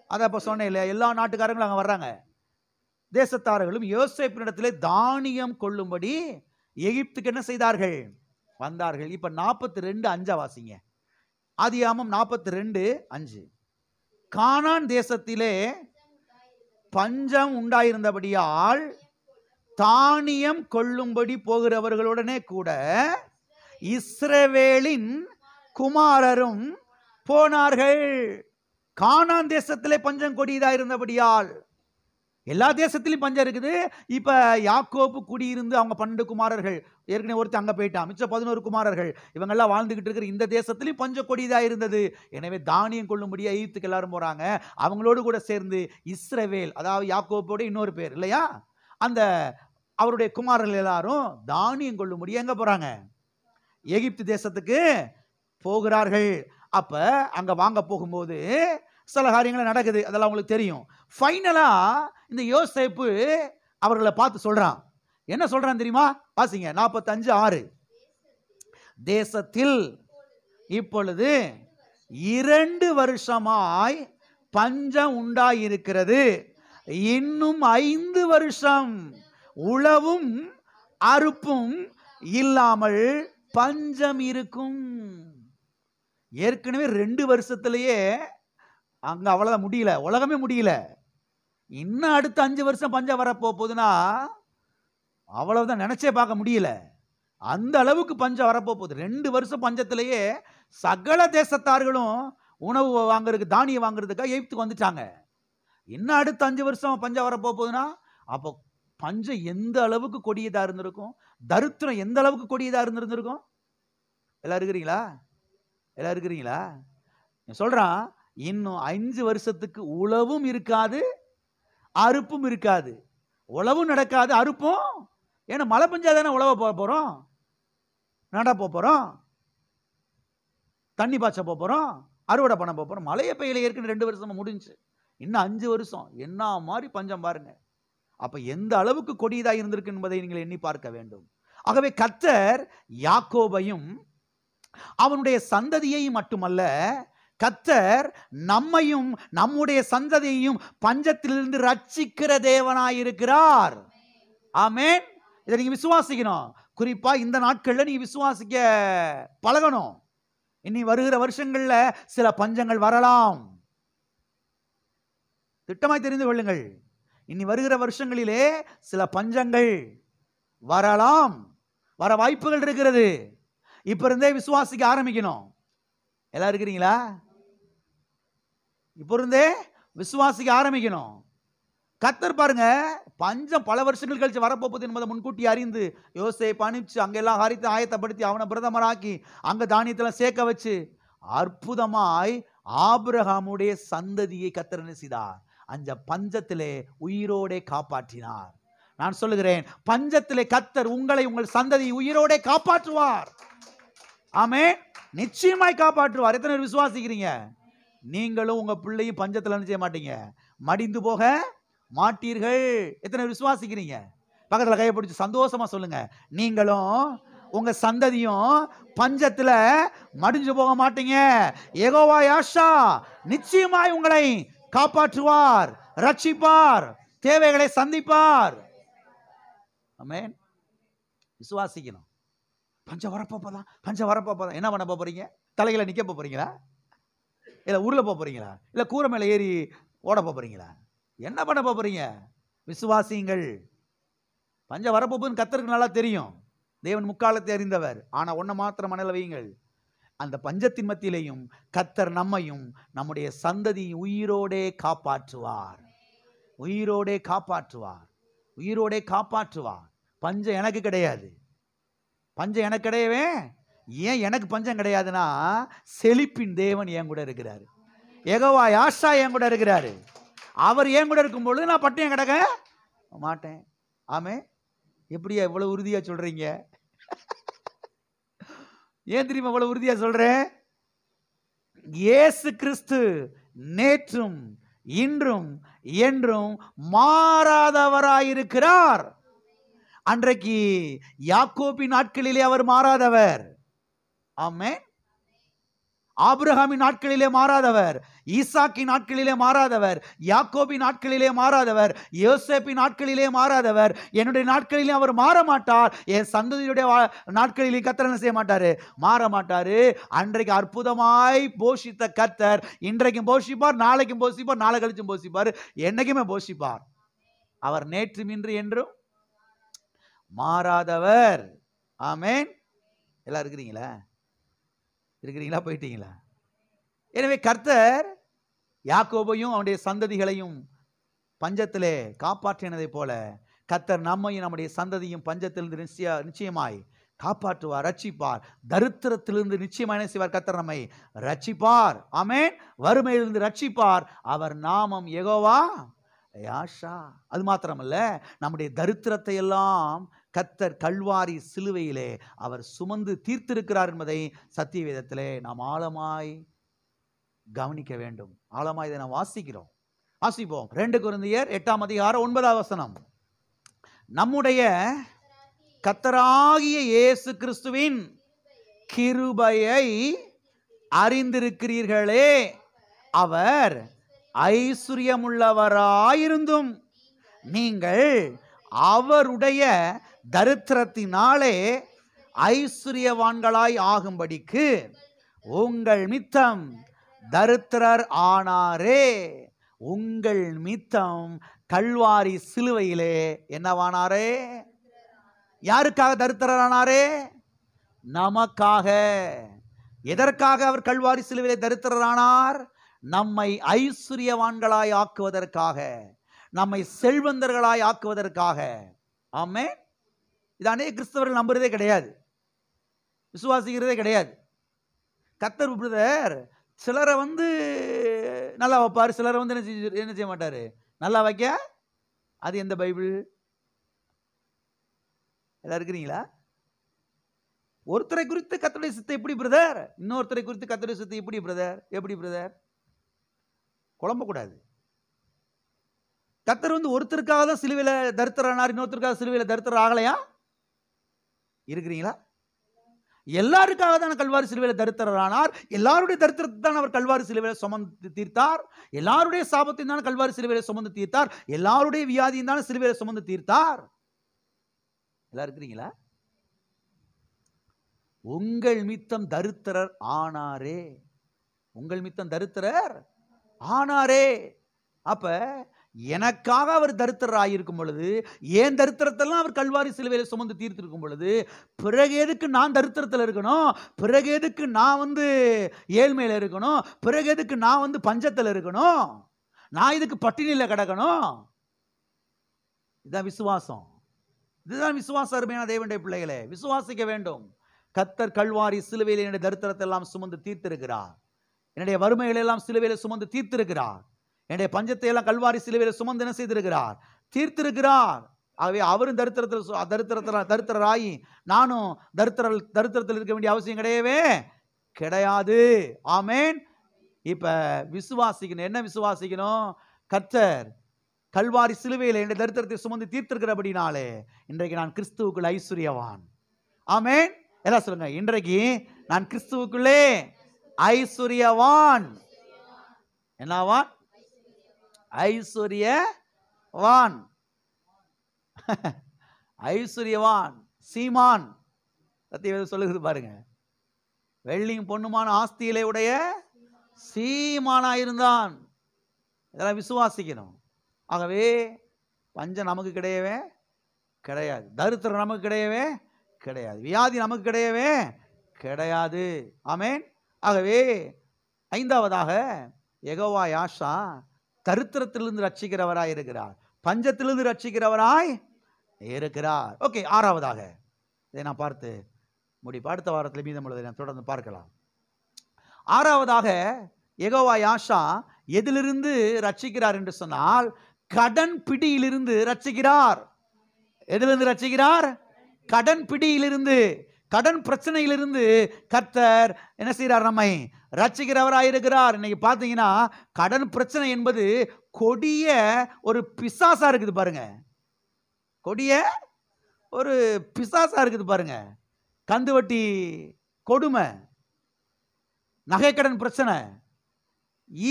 அதை அப்ப சொன்னேன் இல்லையா, எல்லா நாட்டுக்காரங்களும் அங்க வர்றாங்க. தேசத்தார்களும் யோசேப்பினிடத்திலே தானியம் கொள்ளும்படி எகிப்துக்கு என்ன செய்தார்கள்? வந்தார்கள். இப்ப 42:5 வாசிங்க. ஆதியாகமம் 42:5. கானான் தேசத்திலே பஞ்சம் உண்டாயிருந்தபடியால் தானியம் கொள்ளும்படி போகிறவர்களுடனே கூட இஸ்ரவேலின் குமாரரும் போனார்கள். கானான் தேசத்திலே பஞ்சம் கொடியதா இருந்தபடியால், எல்லா தேசத்திலும் பஞ்சம் இருக்குது. இப்ப யாக்கோபு குடியிருந்து அவங்க 12 குமாரர்கள், ஏற்கனவே ஒருத்தர் அங்க போயிட்டான், மிச்சம் 11 குமாரர்கள், இவங்க எல்லாம் வாழ்ந்துகிட்டு இருக்கிற இந்த தேசத்திலும் பஞ்சம் கொடியதா இருந்தது. எனவே தானியம் கொள்ளும்படியா எகிப்துக்கு எல்லாரும் போறாங்க. அவங்களோடு கூட சேர்ந்து இஸ்ரவேல், அதாவது யாக்கோபோட இன்னொரு பேர் இல்லையா, அந்த அவருடைய குமாரர்கள் எல்லாரும் தானியம் கொள்ளும்படி எங்க போறாங்க? எகிப்து தேசத்துக்கு போகிறார்கள். அப்ப அங்க வாங்க போகும்போது சில காரியங்கள் நடக்குது, அதெல்லாம் உங்களுக்கு தெரியும். ஃபைனலா இந்த யோசேப்பு அவர்களை பார்த்து சொல்றான். என்ன சொல்றான் தெரியுமா? வாசிங்க. 45:6. தேசத்தில் இப்பொழுது 2 வருஷமாய் பஞ்சம் உண்டாயிருக்கிறது. இன்னும் 5 வருஷம் உழவும் அறுப்பும் இல்லாமல் பஞ்சம் இருக்கும். ஏற்கனவே 2 வருஷத்திலேயே அங்க அவ்வளவுதான், முடியல, உலகமே முடியல. இன்னும் அடுத்த 5 வருஷம் பஞ்சம் வரப்போகுதுன்னா அவ்வளவுதான், நினைச்சே பார்க்க முடியல. அந்த அளவுக்கு பஞ்சம் வரப்போகுது. 2 வருஷம் பஞ்சத்திலேயே சகல தேசத்தார்களும் உணவு வாங்குறதுக்கு, தானியம் வாங்குறதுக்காக எகிப்துக்கு வந்துட்டாங்க. இன்னும் அடுத்த 5 வருஷம் பஞ்சம் வரப்போகுதுன்னா அப்போ பஞ்சம் எந்த அளவுக்கு கொடியதா இருந்திருக்கும், தரித்திரம் எந்த அளவுக்கு கொடியதா இருந்திருக்கும். எல்லாம் இருக்கிறீங்களா? எல்லாம் இருக்கிறீங்களா? சொல்றான், இன்னும் 5 வருஷத்துக்கு உழவும் இருக்காது, அறுப்பும் இருக்காது. உழவும் நடக்காது, அறுப்பும். ஏன்னா மழை பெஞ்சாதானே உழவ போக போறோம், நட போறோம், தண்ணி பாய்ச்ச போறோம், அறுவடை பண்ண போறோம். மழையை பெய்யல, ஏற்கனவே 2 வருஷமா முடிஞ்சு. இன்னும் 5 வருஷம் என்ன மாதிரி பஞ்சம் பாருங்க. அப்ப எந்த அளவுக்கு கொடியதா இருந்திருக்கு என்பதை நீங்கள் எண்ணி பார்க்க வேண்டும். ஆகவே கர்த்தர் யாக்கோபையும் அவனுடைய சந்ததியையும் மட்டுமல்ல, கர்த்தர் நம்மையும் நம்முடைய சந்ததியையும் பஞ்சத்திலிருந்து ரட்சிக்கிற தேவனாயிருக்கிறார். ஆமென். இதை நீங்க விசுவாசிக்கணும். குறிப்பா இந்த நாட்கள்ல நீங்க விசுவாசிக்க பழகணும். இனி வருகிற வருஷங்கள்ல சில பஞ்சங்கள் வரலாம், திட்டமாய் தெரிந்து கொள்ளுங்கள். இனி வருகிற வருஷங்களிலே சில பஞ்சங்கள் வரலாம், வர வாய்ப்புகள் இருக்கிறது. இப்ப இருந்தே விசுவாசிக்க ஆரம்பிக்கணும். எல்லாம் இருக்கிறீங்களா? இப்ப இருந்தே விசுவாசிக்க ஆரம்பிக்கணும். கர்த்தர் பாருங்க, பஞ்சம் பல வருஷங்கள் கழிச்சு வரப்போகுது என்பதை முன்கூட்டி அறிந்து யோசேப்பு அனுப்பிச்சு அங்கெல்லாம் ஹரித்து ஆயத்தப்படுத்தி அவனை பிரதமராக்கி அங்க தானியத்தெல்லாம் சேர்க்க வச்சு அற்புதமாய் ஆபிரகாமுடைய சந்ததியை கர்த்தர் என்ன செய்தார்? அந்த பஞ்சத்திலே உயிரோடே காப்பாற்றினார். நான் சொல்லுகிறேன், பஞ்சத்திலே கர்த்தர் உங்களை, உங்கள் சந்ததி உயிரோடே காப்பாற்றுவார். ஆமென். நிச்சயமாய் காப்பாற்றுவார். எத்தனை பேர் விசுவாசிக்கிறீங்க? நீங்களும் உங்க பிள்ளையும் பஞ்சத்துல செய்ய மாட்டீங்க, மடிந்து போக மாட்டீர்கள். எத்தனை பேர் விசுவாசிக்கிறீங்க? பக்கத்துல கையை பிடிச்சு சந்தோஷமா சொல்லுங்க, நீங்களும் உங்க சந்ததியும் பஞ்சத்துல மடிஞ்சு போக மாட்டீங்க. யெகோவா யாஷா நிச்சயமாய் உங்களை காப்பாற்றுவார், ரட்சிப்பார், தேவைகளை சந்திப்பார். ஆமென். விசுவாசிக்கணும். பஞ்சம் வரப்போதான், பஞ்சம் வரப்போதான். என்ன பண்ண போறீங்க? தலைகளை நிக்க போறீங்களா? இல்ல ஊர்ல போறீங்களா? இல்ல கூரை மேல ஏறி ஓட போறீங்களா? என்ன பண்ண போறீங்க? விசுவாசியுங்கள். பஞ்சம் வரப்போகுதுன்னு கர்த்தருக்கு நல்லா தெரியும். தேவன் முக்காலத்தை அறிந்தவர். ஆனா ஒன்ன மாத்திரம் மனதில் வையுங்கள், அந்த பஞ்சத்தின் மத்தியிலையும் கர்த்தர் நம்மையும் நம்முடைய சந்ததி உயிரோடே காப்பாற்றுவார், உயிரோடே காப்பாற்றுவார், உயிரோடே காப்பாற்றுவார். பஞ்சம் எனக்கு கிடையாது, பஞ்சம் எனக்கு கிடையவே. ஏன் எனக்கு பஞ்சம் கிடையாதுன்னா, செழிப்பின் தேவன் என் கூட இருக்கிறாரு. யெகோவா யாஷா என் கூட இருக்கிறாரு. அவர் என் கூட இருக்கும் பொழுது நான் பட்டியம் கிடக்க மாட்டேன். ஆமே. எப்படியா இவ்வளவு உறுதியா சொல்றீங்க? ஏன் தெரியுமா இவ்வளவு உறுதியா சொல்றேன்? இயேசு கிறிஸ்து நேற்றும் இன்றும் என்றும் மாறாதவராயிருக்கிறார். அன்றைக்கு யாக்கோபின் நாட்களிலே அவர் மாறாதவர். ஆமென். ஆபிரகாமின் நாட்களிலே மாறாதவர், ஈசாக்கின் நாட்களிலே மாறாதவர், யாக்கோபின் நாட்களிலே மாறாதவர், யோசேப்பின் நாட்களிலே மாறாதவர். என்னுடைய நாட்களிலே அவர் மாற மாட்டார். என் சந்ததியுடைய நாட்களிலே கர்த்தர் என்ன செய்ய மாட்டாரு? மாற மாட்டாரு. அன்றைக்கு அற்புதமாய் போஷித்த கர்த்தர் இன்றைக்கும் போஷிப்பார், நாளைக்கும் போஷிப்பார், நாளை கழிச்சும் போஷிப்பார், என்னைக்குமே போஷிப்பார். அவர் நேற்றும் இன்று என்றும் மாறாதவர். ஆமென். எல்லாம் இருக்கிறீங்களா? இருக்கிறீங்களா? போயிட்டீங்களா? எனவே கர்த்தர் யாக்கோபையும் அவனுடைய சந்ததிகளையும் பஞ்சத்திலே காப்பாற்றினதை போல கர்த்தர் நம்மையும் நம்முடைய சந்ததியும் பஞ்சத்திலிருந்து நிச்சயமாய் காப்பாற்றுவார், ரட்சிப்பார். தரித்திரத்திலிருந்து நிச்சயமாக என்ன செய்வார்? கர்த்தர் நம்மை ரட்சிப்பார். ஆமென். வறுமையிலிருந்து ரட்சிப்பார். அவர் நாமம் யெகோவா யாஷா. அது மாத்திரமல்ல, நம்முடைய தரித்திரத்தை எல்லாம் கர்த்தர் கல்வாரி சிலுவையிலே அவர் சுமந்து தீர்த்திருக்கிறார் என்பதை சத்திய வேதத்திலே நாம் ஆழமாய் கவனிக்க வேண்டும். ஆழமாய் இதை நாம் வாசிக்கிறோம். வாசிப்போம். 2 கொரிந்தியர் 8ஆம் அதிகாரம் 9ஆம் வசனம். நம்முடைய கர்த்தராகிய இயேசு கிறிஸ்துவின் கிருபையை அறிந்திருக்கிறீர்களே, அவர் ஐஸ்வர்யமுள்ளவராயிருந்தும் நீங்கள் அவருடைய தரித்திரத்தினாலே ஐஸ்வர்யவான்களாய் ஆகும்படிக்கு உங்கள் மித்தம் தரித்திரர் ஆனாரே. உங்கள் மித்தம் கல்வாரி சிலுவையிலே என்னவானாரே? யாருக்காக தரித்திரர் ஆனாரே? நமக்காக. எதற்காக அவர் கல்வாரி சிலுவையிலே தரித்திரர் ஆனார்? நம்மை ஐஸ்வர்யவான்களாய் ஆக்குவதற்காக, நம்மை செல்வந்தர்களாய் ஆக்குவதற்காக. ஆமென். இது அநேக கிறிஸ்தவர்கள் நம்புறதே கிடையாது, விசுவாசிக்கிறதே கிடையாது. கர்த்தர் பிரதர் சிலரை நல்லா வைப்பார், சிலரை என்ன செய்ய மாட்டாரு, நல்லா வைக்க. அது எந்த பைபிள்? எல்லாம் இருக்கிறீங்களா? ஒருத்தரை குறித்து கர்த்தருடைய சித்தம் எப்படி பிரதர், இன்னொருத்தரை குறித்து கர்த்தருடைய சித்தம் எப்படி பிரதர்? எப்படி பிரதர்? குழம்பக்கூடாது. கர்த்தர் ஒருத்தருக்காக தான் சிலுவையில தரித்திரனார், இன்னொருத்தருக்காக சிலுவையில தரித்திரம் ஆகலையா? இருக்கிறீங்களா? எல்லாருக்காக தான் கல்வாரி சிலுவையில தரித்திரரானார். எல்லாருடைய தரித்திரத்தை தான் அவர் கல்வாரி சிலுவையில சுமந்து தீர்த்தார். எல்லாருடைய சாபத்தையும் தான் கல்வாரி சிலுவையில சுமந்து தீர்த்தார். எல்லாருடைய வியாதியும் தான் சிலுவையில சுமந்து தீர்த்தார். எல்லாம் இருக்கிறீங்களா? உங்கள் மித்தம் தரித்திரர் ஆனாரே. உங்கள் மித்தம் தரித்திரர் ஆனாரே. அப்ப எனக்காக அவர் தரித்திரர் ஆகியிருக்கும் பொழுது, ஏன் தரித்திரத்தெல்லாம் அவர் கல்வாரி சிலுவையில சுமந்து தீர்த்திருக்கும் பொழுது, பிறகு எதுக்கு நான் தரித்திரத்தில் இருக்கணும்? பிறகு எதுக்கு நான் ஏழ்மையில இருக்கணும்? பிறகு எதுக்கு நான் பஞ்சத்தில் இருக்கணும்? நான் இதுக்கு பட்டினியில் கிடக்கணும்? இதுதான் விசுவாசம். இதுதான் விசுவாசம். அருமையான தேவனுடைய பிள்ளைகளே, விசுவாசிக்க வேண்டும். கர்த்தர் கல்வாரி சிலுவையில் என்னுடைய தரித்திரத்தை எல்லாம் சுமந்து தீர்த்திருக்கிறார். என்னுடைய வறுமைகளை எல்லாம் சிலுவையில சுமந்து தீர்த்திருக்கிறார். என்னுடைய பஞ்சத்தை எல்லாம் கல்வாரி சிலுவையில சுமந்து என்ன செய்திருக்கிறார்? தீர்த்திருக்கிறார். ஆகவே அவரும் தரித்திரராகி நானும் தரித்திரத்தில் இருக்க வேண்டிய அவசியம் கிடையவே கிடையாது. ஆமேன். இப்ப விசுவாசிக்கணும். என்ன விசுவாசிக்கணும்? கர்த்தர் கல்வாரி சிலுவையில் என்னுடைய தரித்திரத்தை சுமந்து தீர்த்திருக்கிறபடினாலே இன்றைக்கு நான் கிறிஸ்துவுக்குள் ஐஸ்வர்யவான். ஆமேன். எல்லாம் சொல்லுங்க, இன்றைக்கு நான் கிறிஸ்துவுக்குள்ளே ஐஸ்வர்யவான். என்னவான்? ஐஸ்வர்யவான். ஐஸ்வர்யவான். சீமான் சத்தியவேதம் சொல்லுகிறது பாருங்க. வெள்ளியும் பொண்ணுமான ஆஸ்தியிலே உடைய சீமானாயிருந்தான். இதெல்லாம் விசுவாசிக்கணும். ஆகவே பஞ்சம் நமக்கு கிடையவே கிடையாது. தரித்திரம் நமக்கு கிடையவே கிடையாது. வியாதி நமக்கு கிடையவே கிடையாது. ஆமேன். ஆகவே ஐந்தாவதாக யெகோவா யாஷா தரித்திரத்திலிருந்து ரட்சிக்கிறவராய் இருக்கிறார், பஞ்சத்திலிருந்து ரட்சிக்கிறவராய் இருக்கிறார். ஓகே, ஆறாவதாக இதை நான் பார்த்து அடுத்த வாரத்தில் மீதமுள்ளதை நான் தொடர்ந்து பார்க்கலாம். ஆறாவதாக யெகோவா யாஷா எதிலிருந்து ரட்சிக்கிறார் என்று சொன்னால், கடன் பிடியிலிருந்து ரட்சிக்கிறார். எதிலிருந்து ரட்சிக்கிறார்? கடன் பிடியிலிருந்து, கடன் பிரச்சனையிலிருந்து கர்த்தர் என்ன செய்கிறார்? நம்மை ரட்சிக்கிறவராயிருக்கிறார். இன்னைக்கு பார்த்தீங்கன்னா கடன் பிரச்சனை என்பது கொடிய ஒரு பிசாசா இருக்குது பாருங்க. கொடிய ஒரு பிசாசா இருக்குது பாருங்க. கந்து வட்டி கொடுமை, நகைக்கடன் பிரச்சனை,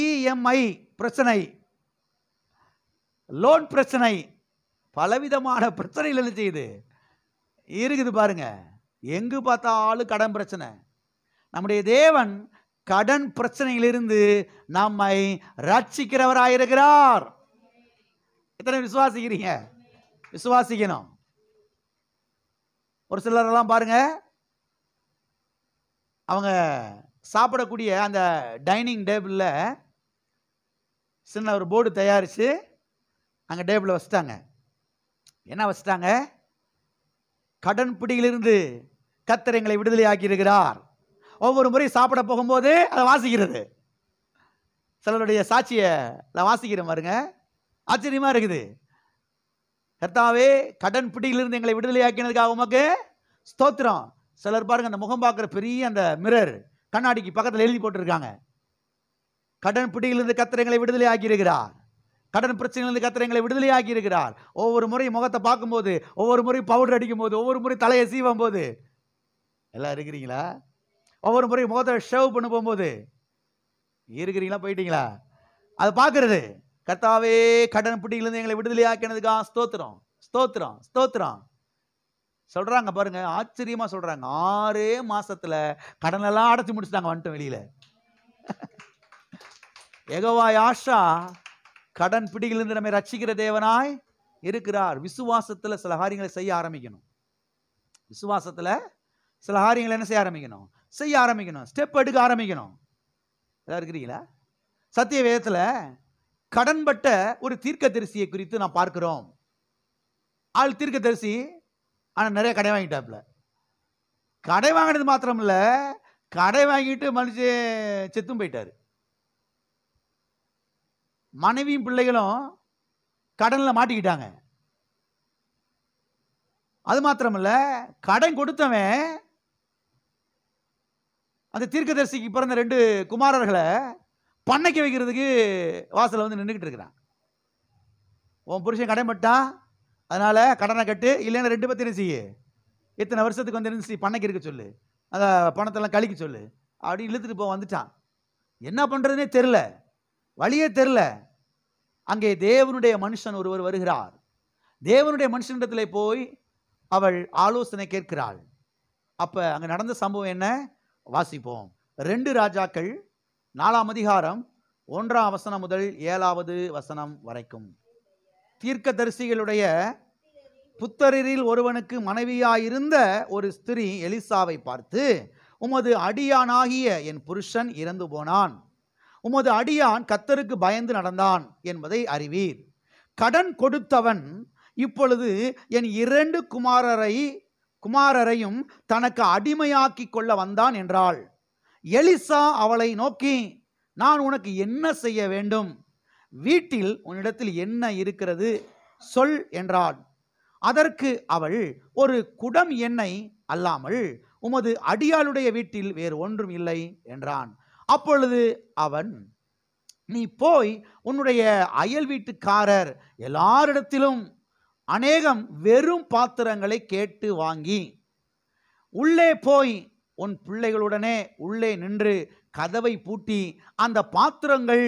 இஎம்ஐ பிரச்சனை, லோன் பிரச்சனை, பலவிதமான பிரச்சனைகள் என்ன செய்யுது இருக்குது பாருங்க. எங்கு பார்த்தாலும் கடன் பிரச்சனை. நம்முடைய தேவன் கடன் பிரச்சனையிலிருந்து நம்மை ரட்சிக்கிறவராயிருக்கிறார். எத்தனை விசுவாசிக்கிறீங்க? விசுவாசிக்கணும். ஒரு சிலரெல்லாம் பாருங்க, அவங்க சாப்பிடக்கூடிய அந்த டைனிங் டேபிளில் சின்ன ஒரு போர்டு தயாரித்து அங்கே டேபிளில் வச்சுட்டாங்க. என்ன வச்சுட்டாங்க? கடன் பிடியிலிருந்து கர்த்தர் எங்களை விடுதலை ஆக்கியிருக்கிறார். ஒவ்வொரு முறை சாப்பிட போகும்போது அதை வாசிக்கிறது. சிலருடைய சாட்சியை வாசிக்கிற பாருங்க, ஆச்சரியமா இருக்குது. கர்த்தாவே, கடன் பிடியிலிருந்து எங்களை விடுதலை ஆக்கினதுக்காக உமக்கு ஸ்தோத்திரம். சிலர் பாருங்க, அந்த முகம் பார்க்குற பெரிய அந்த மிரர் கண்ணாடிக்கு பக்கத்தில் எழுதி போட்டிருக்காங்க, கடன் பிடியிலிருந்து கர்த்தர் எங்களை விடுதலை ஆக்கியிருக்கிறார், கடன் பிரச்சனையிலிருந்து கர்த்தர் எங்களை விடுதலை ஆக்கியிருக்கிறார். ஒவ்வொரு முறையும் முகத்தை பார்க்கும்போது, ஒவ்வொரு முறையும் பவுடர் அடிக்கும் போது, ஒவ்வொரு முறை தலையை சீவும் போது, எல்லாம் இருக்கிறீங்களா? ஒவ்வொரு முறை முகத்தை ஷேவ் பண்ண போகும்போது இருக்கிறீங்களா போயிட்டீங்களா அதை பார்க்கறது. கர்த்தாவே கடன் பிடியிலிருந்து எங்களை விடுதலை ஆக்கினதுக்கா ஸ்தோத்திரம் ஸ்தோத்திரம் ஸ்தோத்திரம் சொல்றாங்க பாருங்க. ஆச்சரியமா சொல்றாங்க. 6 மாசத்துல கடன் எல்லாம் அடைச்சு முடிச்சுட்டாங்க. வந்துட்டோம் வெளியில. யெகோவா யாஷா கடன் பிடியிலிருந்து நம்மை ரட்சிக்கிற தேவனாய் இருக்கிறார். விசுவாசத்துல சில காரியங்களை செய்ய ஆரம்பிக்கணும். விசுவாசத்துல சில காரியங்களை என்ன செய்ய ஆரம்பிக்கணும்? செய்ய ஆரம்பிக்கணும். ஸ்டெப் எடுக்க ஆரம்பிக்கணும். எல்லாம் இருக்கிறீங்களா? சத்திய வேதத்துல கடன்பட்ட ஒரு தீர்க்கதரிசியை குறித்து நாம் பார்க்கிறோம். ஆள் தீர்க்கதரிசி, ஆனா நிறைய கடை வாங்கிட்டாப்ல. கடை வாங்கினது மாத்திரம் இல்ல, கடை வாங்கிட்டு மனுஷன் செத்தும் போயிட்டாரு. மனைவியும் பிள்ளைகளும் கடன்ல மாட்டிக்கிட்டாங்க. அது மாத்திரம் இல்ல, கடன் கொடுத்தவன் அந்த தீர்க்கதரிசிக்கு பிறந்த 2 குமாரர்களை பண்ணைக்கு வைக்கிறதுக்கு வாசல்ல வந்து நின்றுக்கிட்டு இருக்கிறான். உன் புருஷன் கடன் பட்டா, அதனால கடனை கட்டு, இல்லைன்னா 2 பேர்த்து என்ன செய்ய, இத்தனை வருஷத்துக்கு வந்து என்ன செய்ய, பண்ணைக்கு இருக்க சொல்லு, அந்த பணத்தெல்லாம் கழிக்க சொல்லு அப்படி இழுத்துட்டு போ. வந்துட்டான். என்ன பண்றதுனே தெரியல, வழியே தெரியல. அங்கே தேவனுடைய மனுஷன் ஒருவர் வருகிறார். தேவனுடைய மனுஷனிடத்திலே போய் அவள் ஆலோசனை கேட்கிறாள். அப்ப அங்க நடந்த சம்பவம் என்ன வாசிப்போம். 2 ராஜாக்கள் 4ஆம் அதிகாரம் 1ஆம் வசனம் முதல் 7வது வசனம் வரைக்கும். தீர்க்கதரிசிகளுடைய புத்தரில் ஒருவனுக்கு மனைவியாயிருந்த ஒரு ஸ்திரீ எலிசாவை பார்த்து, உமது அடியானாகிய என் புருஷன் இறந்து போனான், உமது அடியான் கர்த்தருக்கு பயந்து நடந்தான் என்பதை அறிவீர். கடன் கொடுத்தவன் இப்பொழுது என் 2 குமாரரையும் தனக்கு அடிமையாக்கி கொள்ள வந்தான் என்றாள். எலிசா அவளை நோக்கி, நான் உனக்கு என்ன செய்ய வேண்டும்? வீட்டில் உன்னிடத்தில் என்ன இருக்கிறது சொல் என்றாள். அதற்கு அவள், ஒரு குடம் எண்ணெய் அல்லாமல் உமது அடியாளுடைய வீட்டில் வேறு ஒன்றும் இல்லை என்றான். அப்பொழுது அவன், நீ போய் உன்னுடைய அயல் வீட்டுக்காரர் எல்லாரிடத்திலும் அநேகம் வெறும் பாத்திரங்களை கேட்டு வாங்கி உள்ளே போய் உன் பிள்ளைகளுடனே உள்ளே நின்று கதவை பூட்டி அந்த பாத்திரங்கள்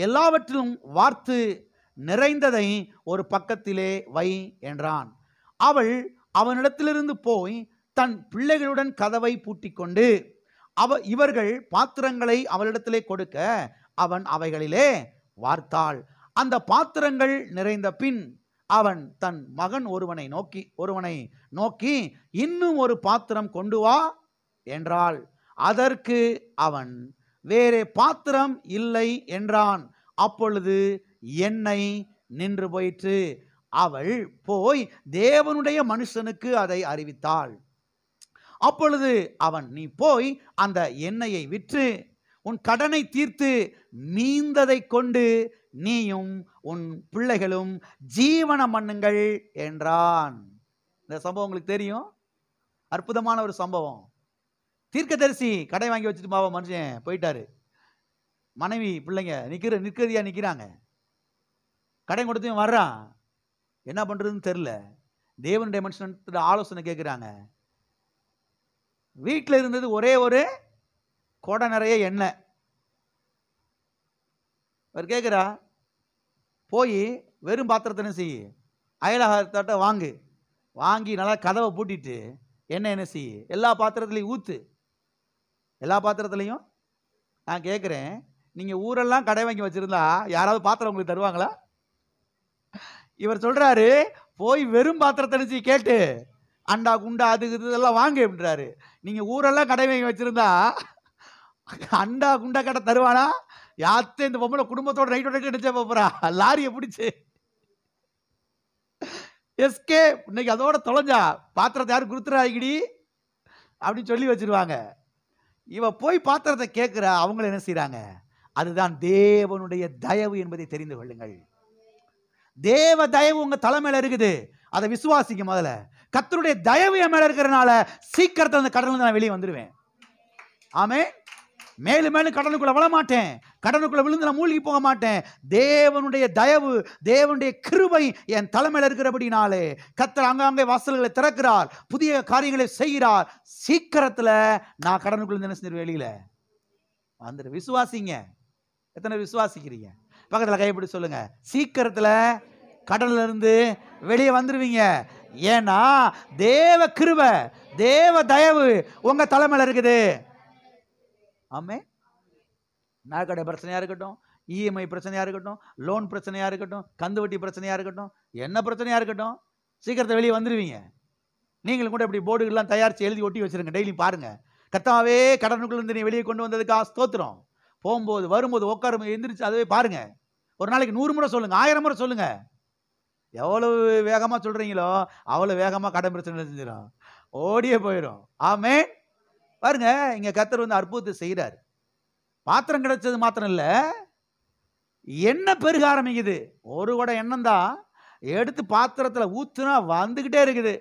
எல்லாவற்றிலும் வார்த்து நிறைந்ததை ஒரு பக்கத்திலே வை என்றான். அவள் அவனிடத்திலிருந்து போய் தன் பிள்ளைகளுடன் கதவை பூட்டி கொண்டு இவர்கள் பாத்திரங்களை அவளிடத்திலே கொடுக்க அவன் அவைகளிலே வார்த்தாள். அந்த பாத்திரங்கள் நிறைந்த பின் அவன் தன் மகன் ஒருவனை நோக்கி இன்னும் ஒரு பாத்திரம் கொண்டு வா என்றாள். அதற்கு அவன், வேறே பாத்திரம் இல்லை என்றான். அப்பொழுது எண்ணெய் நின்று போயிற்று. அவள் போய் தேவனுடைய மனுஷனுக்கு அதை அறிவித்தாள். அப்பொழுது அவன், நீ போய் அந்த எண்ணெயை விற்று உன் கடனை தீர்த்து மீந்ததை கொண்டு நீயும் உன் பிள்ளைகளும் ஜீவனம் பண்ணுங்கள் என்றான். இந்த சம்பவம் உங்களுக்கு தெரியும். அற்புதமான ஒரு சம்பவம். தீர்க்கதரிசி கடை வாங்கி வச்சுட்டு பாவம் மனுஷன் போயிட்டாரு. மனைவி பிள்ளைங்க நிற்கிறதியா நிற்கிறாங்க. கடை கொடுத்து வர்றான். என்ன பண்றதுன்னு தெரியல. தேவனுடைய மனுஷன் ஆலோசனை கேட்கிறாங்க. வீட்டில் இருந்தது ஒரே ஒரு கொடை நிறைய எண்ணெய். அவர் கேட்குறா, போய் வெறும் பாத்திரத்தை செய்ய, அயலகத்தாட்ட வாங்கி நல்லா கதவை பூட்டிட்டு என்ன செய்ய, எல்லா பாத்திரத்துலையும் ஊற்று. எல்லா பாத்திரத்துலையும். நான் கேட்குறேன், நீங்கள் ஊரெல்லாம் கடை வாங்கி வச்சுருந்தா யாராவது பாத்திரம் உங்களுக்கு தருவாங்களா? இவர் சொல்கிறாரு, போய் வெறும் பாத்திரத்தை கேட்டு அண்டா குண்டா அது இதெல்லாம் வாங்க அப்படின்றாரு. நீங்கள் ஊரெல்லாம் கடை வாங்கி வச்சுருந்தா அண்டா குண்டா கடை தருவானா? யாத்த இந்த பொம்பளை குடும்பத்தோட ரைட்டோட கிடைச்சா போறா, லாரியை பிடிச்சு எஸ்கே இன்னைக்கு அதோட தொலைஞ்சா, பாத்திரத்தை யாரும் கொடுத்துறாங்கடி அப்படின்னு சொல்லி வச்சிருவாங்க. இவ போய் பாத்திரத்தை கேட்கிற அவங்கள என்ன செய்யறாங்க? அதுதான் தேவனுடைய தயவு என்பதை தெரிந்து கொள்ளுங்கள். தேவ தயவு உங்க தலைமையில இருக்குது. அதை விசுவாசிக்க. முதல்ல கர்த்தருடைய தயவு என் மேல இருக்கிறதுனால சீக்கிரத்தில் அந்த கடல்ல நான் வெளியே வந்துடுவேன். ஆமென். மேலும் மேலும் கடனுக்குள்ள விழ மாட்டேன், கடனுக்குள்ள விழுந்து நான் மூழ்கி போக மாட்டேன். தேவனுடைய தயவு, தேவனுடைய கிருபை என் தலைமையில் இருக்கிறபடினாலே கர்த்தர் அங்கங்கே வாசல்களை திறக்கிறார், புதிய காரியங்களை செய்கிறார். சீக்கிரத்துல நான் கடனுக்குள்ள என்ன செஞ்சு வெளியில வந்துரு. விசுவாசிங்க. எத்தனை விசுவாசிக்கிறீங்க? பக்கத்துல கைப்பிடி சொல்லுங்க, சீக்கிரத்துல கடல்ல இருந்து வெளியே வந்துருவீங்க. ஏன்னா தேவ கிருபை, தேவ தயவு உங்க தலைமையில இருக்குது. ஆமே. நாற்கடை பிரச்சனையா இருக்கட்டும், இஎம்ஐ பிரச்சனையா இருக்கட்டும், லோன் பிரச்சனையா இருக்கட்டும், கந்து வட்டி பிரச்சனையா இருக்கட்டும், என்ன பிரச்சனையா இருக்கட்டும், சீக்கிரத்தை வெளியே வந்துருவீங்க. நீங்களும் கூட இப்படி போர்டுகள்லாம் தயாரித்து எழுதி ஒட்டி வச்சிருங்க. டெய்லி பாருங்க, கர்த்தாவே கடனுக்குள்ள இருந்து நீ வெளியே கொண்டு வந்ததுக்காக ஸ்தோத்திரம். போகும்போது வரும்போது உட்காரும் எந்திரிச்சு அதுவே பாருங்க. ஒரு நாளைக்கு 100 முறை சொல்லுங்க, 1000 முறை சொல்லுங்க. எவ்வளவு வேகமா சொல்றீங்களோ அவ்வளவு வேகமா கடன் பிரச்சனை செஞ்சிடும், ஓடியே போயிடும். ஆமே. பாருங்க, இங்க கர்த்தர் வந்து அற்புதத்தை செய்யறாரு. பாத்திரம் கிடைச்சது மாத்திரம் இல்ல, எண்ணெய் பெருக ஆரம்பிக்குது. ஒரு கூட எண்ணெய் தான் எடுத்து பாத்திரத்துல ஊத்துனா வந்துகிட்டே இருக்குது.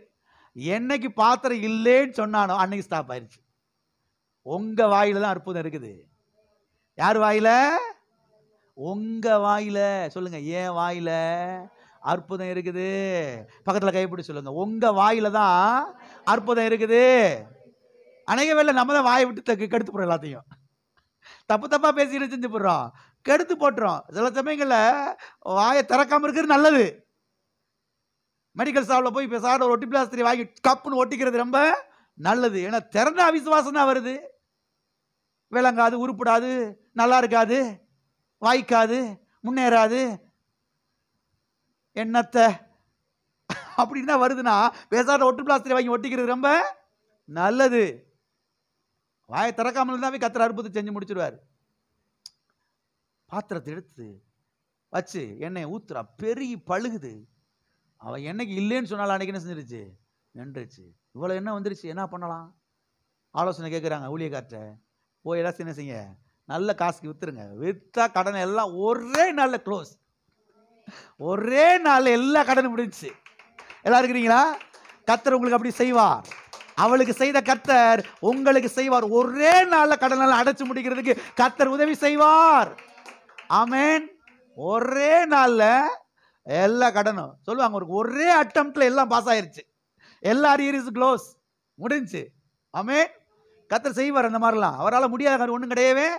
என்னைக்கு பாத்திரம் இல்லைன்னு சொன்னானோ அன்னைக்கு ஸ்டாப் ஆயிடுச்சு. உங்க வாயில தான் அற்புதம் இருக்குது. யார் வாயில? உங்க வாயில. சொல்லுங்க, ஏன் வாயில அற்புதம் இருக்குது. பக்கத்துல கைப்பிடி சொல்லுங்க, உங்க வாயில தான் அற்புதம் இருக்குது. அநேக வேளை நம்ம தான் வாயை விட்டு கெடுத்து போறோம், எல்லாத்தையும் தப்பு தப்பா பேசிட்டு செஞ்சு போடுறோம், கெடுத்து போட்டுறோம். சில சமயங்கள்ல வாயை திறக்காம இருக்கிறது நல்லது. மெடிக்கல் ஷாப்ல போய் பேசாத ஒரு ஒட்டி பிளாஸ்திரி வாங்கி கப்புன்னு ஒட்டிக்கிறது ரொம்ப நல்லது. ஏன்னா திறந்த அவிசுவாசம் தான் வருது. விளங்காது, உருப்படாது, நல்லா இருக்காது, வாய்க்காது, முன்னேறாது, என்னத்தை அப்படின்னு தான் வருதுன்னா பேசாத ஒட்டு பிளாஸ்திரி வாங்கி ஒட்டிக்கிறது ரொம்ப நல்லது. வாயை திறக்காமல் இருந்தாவே கர்த்தர் அற்புதத்தை செஞ்சு முடிச்சிருவார். பாத்திரத்தை எடுத்து வச்சு எண்ணெயை ஊத்துறா, பெருகி பழுகுது. அவன் என்னைக்கு இல்லைன்னு சொன்னாலும் அன்னைக்கு என்ன செஞ்சிருச்சு? நின்றுச்சு. இவ்வளவு என்ன வந்துருச்சு, என்ன பண்ணலாம்? ஆலோசனை கேட்குறாங்க ஊழியக்கார்ட்ட. போய் எல்லாம் என்ன செய்ய, நல்ல காசுக்கு வித்துருங்க. வித்தா கடன் எல்லாம் ஒரே நாள்ல க்ளோஸ். ஒரே நாள்ல எல்லா கடனும் முடிஞ்சுச்சு. எல்லாம் இருக்கிறீங்களா? கர்த்தர் உங்களுக்கு அப்படி செய்வார். அவளுக்கு செய்த கர்த்தர் உங்களுக்கு செய்வார். ஒரே நாள்ல கடனை அடைச்சு முடிக்கிறதுக்கு கர்த்தர் உதவி செய்வார். ஆமென். ஒரே நாள்ல எல்லா கடனும் சொல்லுவாங்க, ஒரே அட்டம்ப்ட்ல எல்லாம் பாஸ் ஆயிருச்சு, எல்லா அரியர்ஸ் க்ளோஸ், முடிஞ்சு. ஆமென். கர்த்தர் செய்வார் அந்த மாதிரிலாம். அவரால் முடியாத ஒன்றும் கிடையவே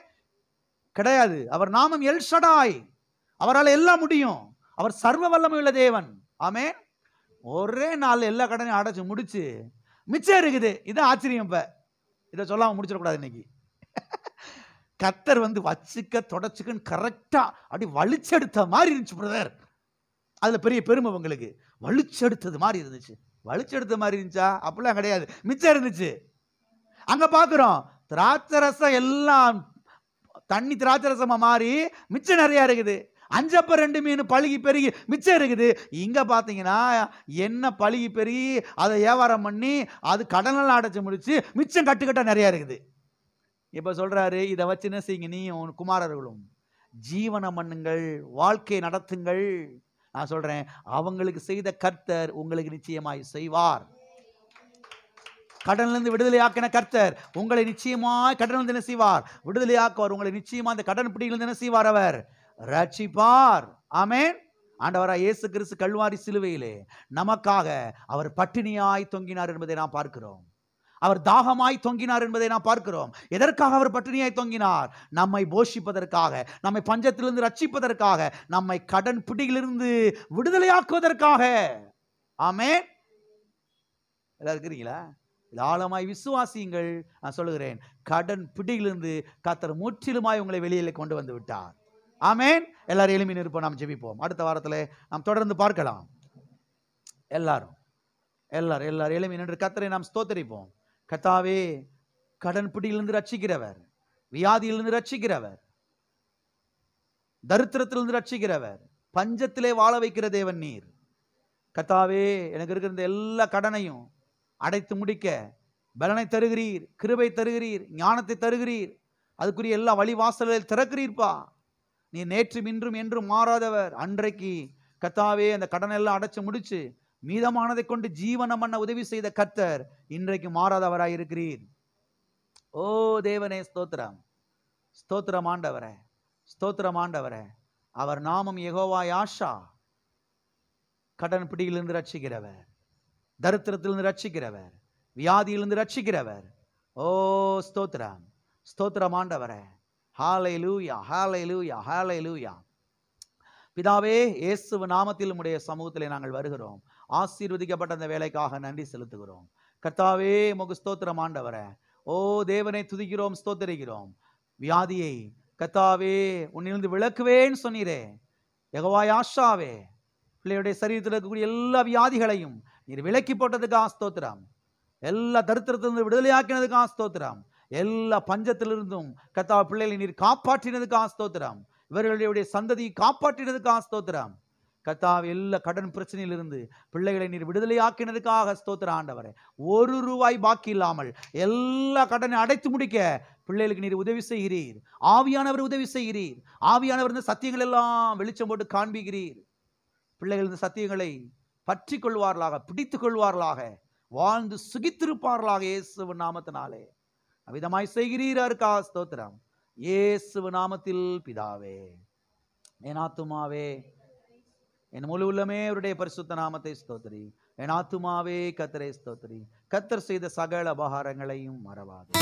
கிடையாது. அவர் நாமம் எல் ஷடாய், அவரால் எல்லாம் முடியும். அவர் சர்வ வல்லமை உள்ள தேவன். ஆமென். ஒரே நாள் எல்லா கடனையும் அடைச்சு முடிச்சு மிச்சம் இருக்குது. இதான் ஆச்சரியம். இப்ப இதை சொல்லாம முடிச்சிடக்கூடாது. இன்னைக்கு கர்த்தர் வந்து வச்சுக்க தொடச்சுக்கன்னு கரெக்டா அப்படி வலிச்செடுத்த மாதிரி இருந்துச்சு பிரதர். அதுல பெரிய பெருமை உங்களுக்கு. வலிச்செடுத்தது மாதிரி இருந்துச்சு. வலிச்செடுத்த மாதிரி இருந்துச்சா? அப்படிலாம் கிடையாது, மிச்சம் இருந்துச்சு. அங்க பாக்குறோம் திராட்சை ரசம் எல்லாம் தண்ணி திராட்சை ரசமா மாறி மிச்சம் நிறைய இருக்குது. 5 அப்பம் 2 மீன் பழுகி பெருகி மிச்சம் இருக்குது. இங்க பாத்தீங்கன்னா என்ன பழுகி பெருகி அதை வியாபாரம் பண்ணி அது கடனெல்லாம் அடைச்சு முடிச்சு மிச்சம் கட்டுக்கட்டா நிறைய இருக்குது. இப்ப சொல்றாரு, இதை வச்சு என்ன செய்யுங்க, நீயும் குமாரர்களும் ஜீவனம் பண்ணுங்கள், வாழ்க்கை நடத்துங்கள். நான் சொல்றேன், அவங்களுக்கு செய்த கர்த்தர் உங்களுக்கு நிச்சயமாய் செய்வார். கடனிலிருந்து விடுதலை ஆக்கின கர்த்தர் உங்களை நிச்சயமாய் கடனிலிருந்து என்ன செய்வார்? விடுதலை ஆக்குவார். உங்களை நிச்சயமா அந்த கடன் பிடியிலிருந்து என்ன செய்வார்? அவர் ரட்சிப்பார். ஆமென். ஆண்டவராய் இயேசு கிறிஸ்து கல்வாரி சிலுவையிலே நமக்காக அவர் பட்டினியாய் தொங்கினார் என்பதை நாம் பார்க்கிறோம். அவர் தாகமாய் தொங்கினார் என்பதை நாம் பார்க்கிறோம். எதற்காக அவர் பட்டினியாய் தொங்கினார்? நம்மை போஷிப்பதற்காக, நம்மை பஞ்சத்திலிருந்து ரட்சிப்பதற்காக, நம்மை கடன் பிடியிலிருந்து விடுதலையாக்குவதற்காக. ஆமென். எல்லாம் இருக்கிறீங்களா? ஆழமாய் விசுவாசியுங்கள். நான் சொல்லுகிறேன், கடன் பிடியிலிருந்து கர்த்தர் முற்றிலுமாய் உங்களை வெளியில கொண்டு வந்து விட்டார். ஆமென். எல்லாரும் எளிமை நிற்போம், நாம் ஜெபிப்போம். அடுத்த வாரத்தில் நாம் தொடர்ந்து பார்க்கலாம். எல்லாரும் எளிமை நின்று கர்த்தரை நாம் ஸ்தோத்திரிப்போம். கர்த்தாவே, கடன் பிடியிலிருந்து ரட்சிக்கிறவர், வியாதியிலிருந்து ரட்சிக்கிறவர், தரித்திரத்திலிருந்து ரட்சிக்கிறவர், பஞ்சத்திலே வாழ வைக்கிற தேவன் நீர். கர்த்தாவே, எனக்கு இருக்கிற எல்லா கடனையும் அடைத்து முடிக்க பலனை தருகிறீர், கிருபை தருகிறீர், ஞானத்தை தருகிறீர். அதுக்குரிய எல்லா வழிவாசல்களை திறக்கிறீர்ப்பா. நீ நேற்றும் இன்றும் என்றும் மாறாதவர். அன்றைக்கு கர்த்தாவே அந்த கடனை எல்லாம் அடைச்சு முடிச்சு மீதமானதை கொண்டு ஜீவனம் பண்ண உதவி செய்த கர்த்தர் இன்றைக்கு மாறாதவராய் இருக்கிறீர். ஓ தேவனே, ஸ்தோத்திரம். ஸ்தோத்திரம் ஆண்டவரே, ஸ்தோத்திரம் ஆண்டவரே. அவர் நாமம் யெகோவா யாஷா, கடன் பிடியிலிருந்து ரட்சிக்கிறவர், தரித்திரத்திலிருந்து ரட்சிக்கிறவர், வியாதியிலிருந்து ரட்சிக்கிறவர். ஓ ஸ்தோத்திரம், ஸ்தோத்திரம் ஆண்டவரே. ஹல்லேலூயா, ஹல்லேலூயா, ஹல்லேலூயா. பிதாவே, இயேசு நாமத்தில் உம்முடைய சமூகத்திலே நாங்கள் வருகிறோம். ஆசீர்வதிக்கப்பட்ட அந்த வேலைக்காக நன்றி செலுத்துகிறோம். கர்த்தாவே, உமக்கு ஸ்தோத்திரம் ஆண்டவரே. ஓ தேவனை துதிக்கிறோம், ஸ்தோத்திரிக்கிறோம். வியாதியை கர்த்தாவே உன்னிலிருந்து விலக்குவேன்னு சொன்னீரே. யெகோவா யாஷாவே, பிள்ளையுடைய சரீரத்தில் இருக்கக்கூடிய எல்லா வியாதிகளையும் நீர் விலக்கி போட்டதுக்காக ஸ்தோத்திரம். எல்லா தரித்திரத்திலிருந்து விடுதலையாக்கினதுக்காக ஸ்தோத்திரம். எல்லா பஞ்சத்திலிருந்தும் கர்த்தாவே பிள்ளைகளை நீர் காப்பாற்றினதுக்காக ஸ்தோத்திரம். இவர்களுடைய சந்ததியை காப்பாற்றினதுக்காக ஸ்தோத்திரம். கர்த்தாவே, எல்லா கடன் பிரச்சனையிலிருந்து பிள்ளைகளை நீர் விடுதலையாக்கினதுக்காக ஸ்தோத்திரம் ஆண்டவரே. ₹1 பாக்கி இல்லாமல் எல்லா கடனை அடைத்து முடிக்க பிள்ளைகளுக்கு நீர் உதவி செய்கிறீர். ஆவியானவர் உதவி செய்கிறீர். ஆவியானவர் இந்த சத்தியங்கள் எல்லாம் வெளிச்சம் போட்டு காண்பிக்கிறீர். பிள்ளைகள் இந்த சத்தியங்களை பற்றி கொள்வார்களாக, பிடித்து கொள்வார்களாக, வாழ்ந்து சுகித்திருப்பார்களாக. இயேசுவின் நாமத்தினாலே அவ்விதமாய் செய்கிறீருக்காக ஸ்தோத்திரம். இயேசுவின் நாமத்தில் பிதாவே. என் ஆத்துமாவே, என் முழு உள்ளமே அவருடைய பரிசுத்த நாமத்தை ஸ்தோத்திரி. என் ஆத்துமாவே கர்த்தரை ஸ்தோத்திரி. கர்த்தர் செய்த சகல உபகாரங்களையும் மறவாதே.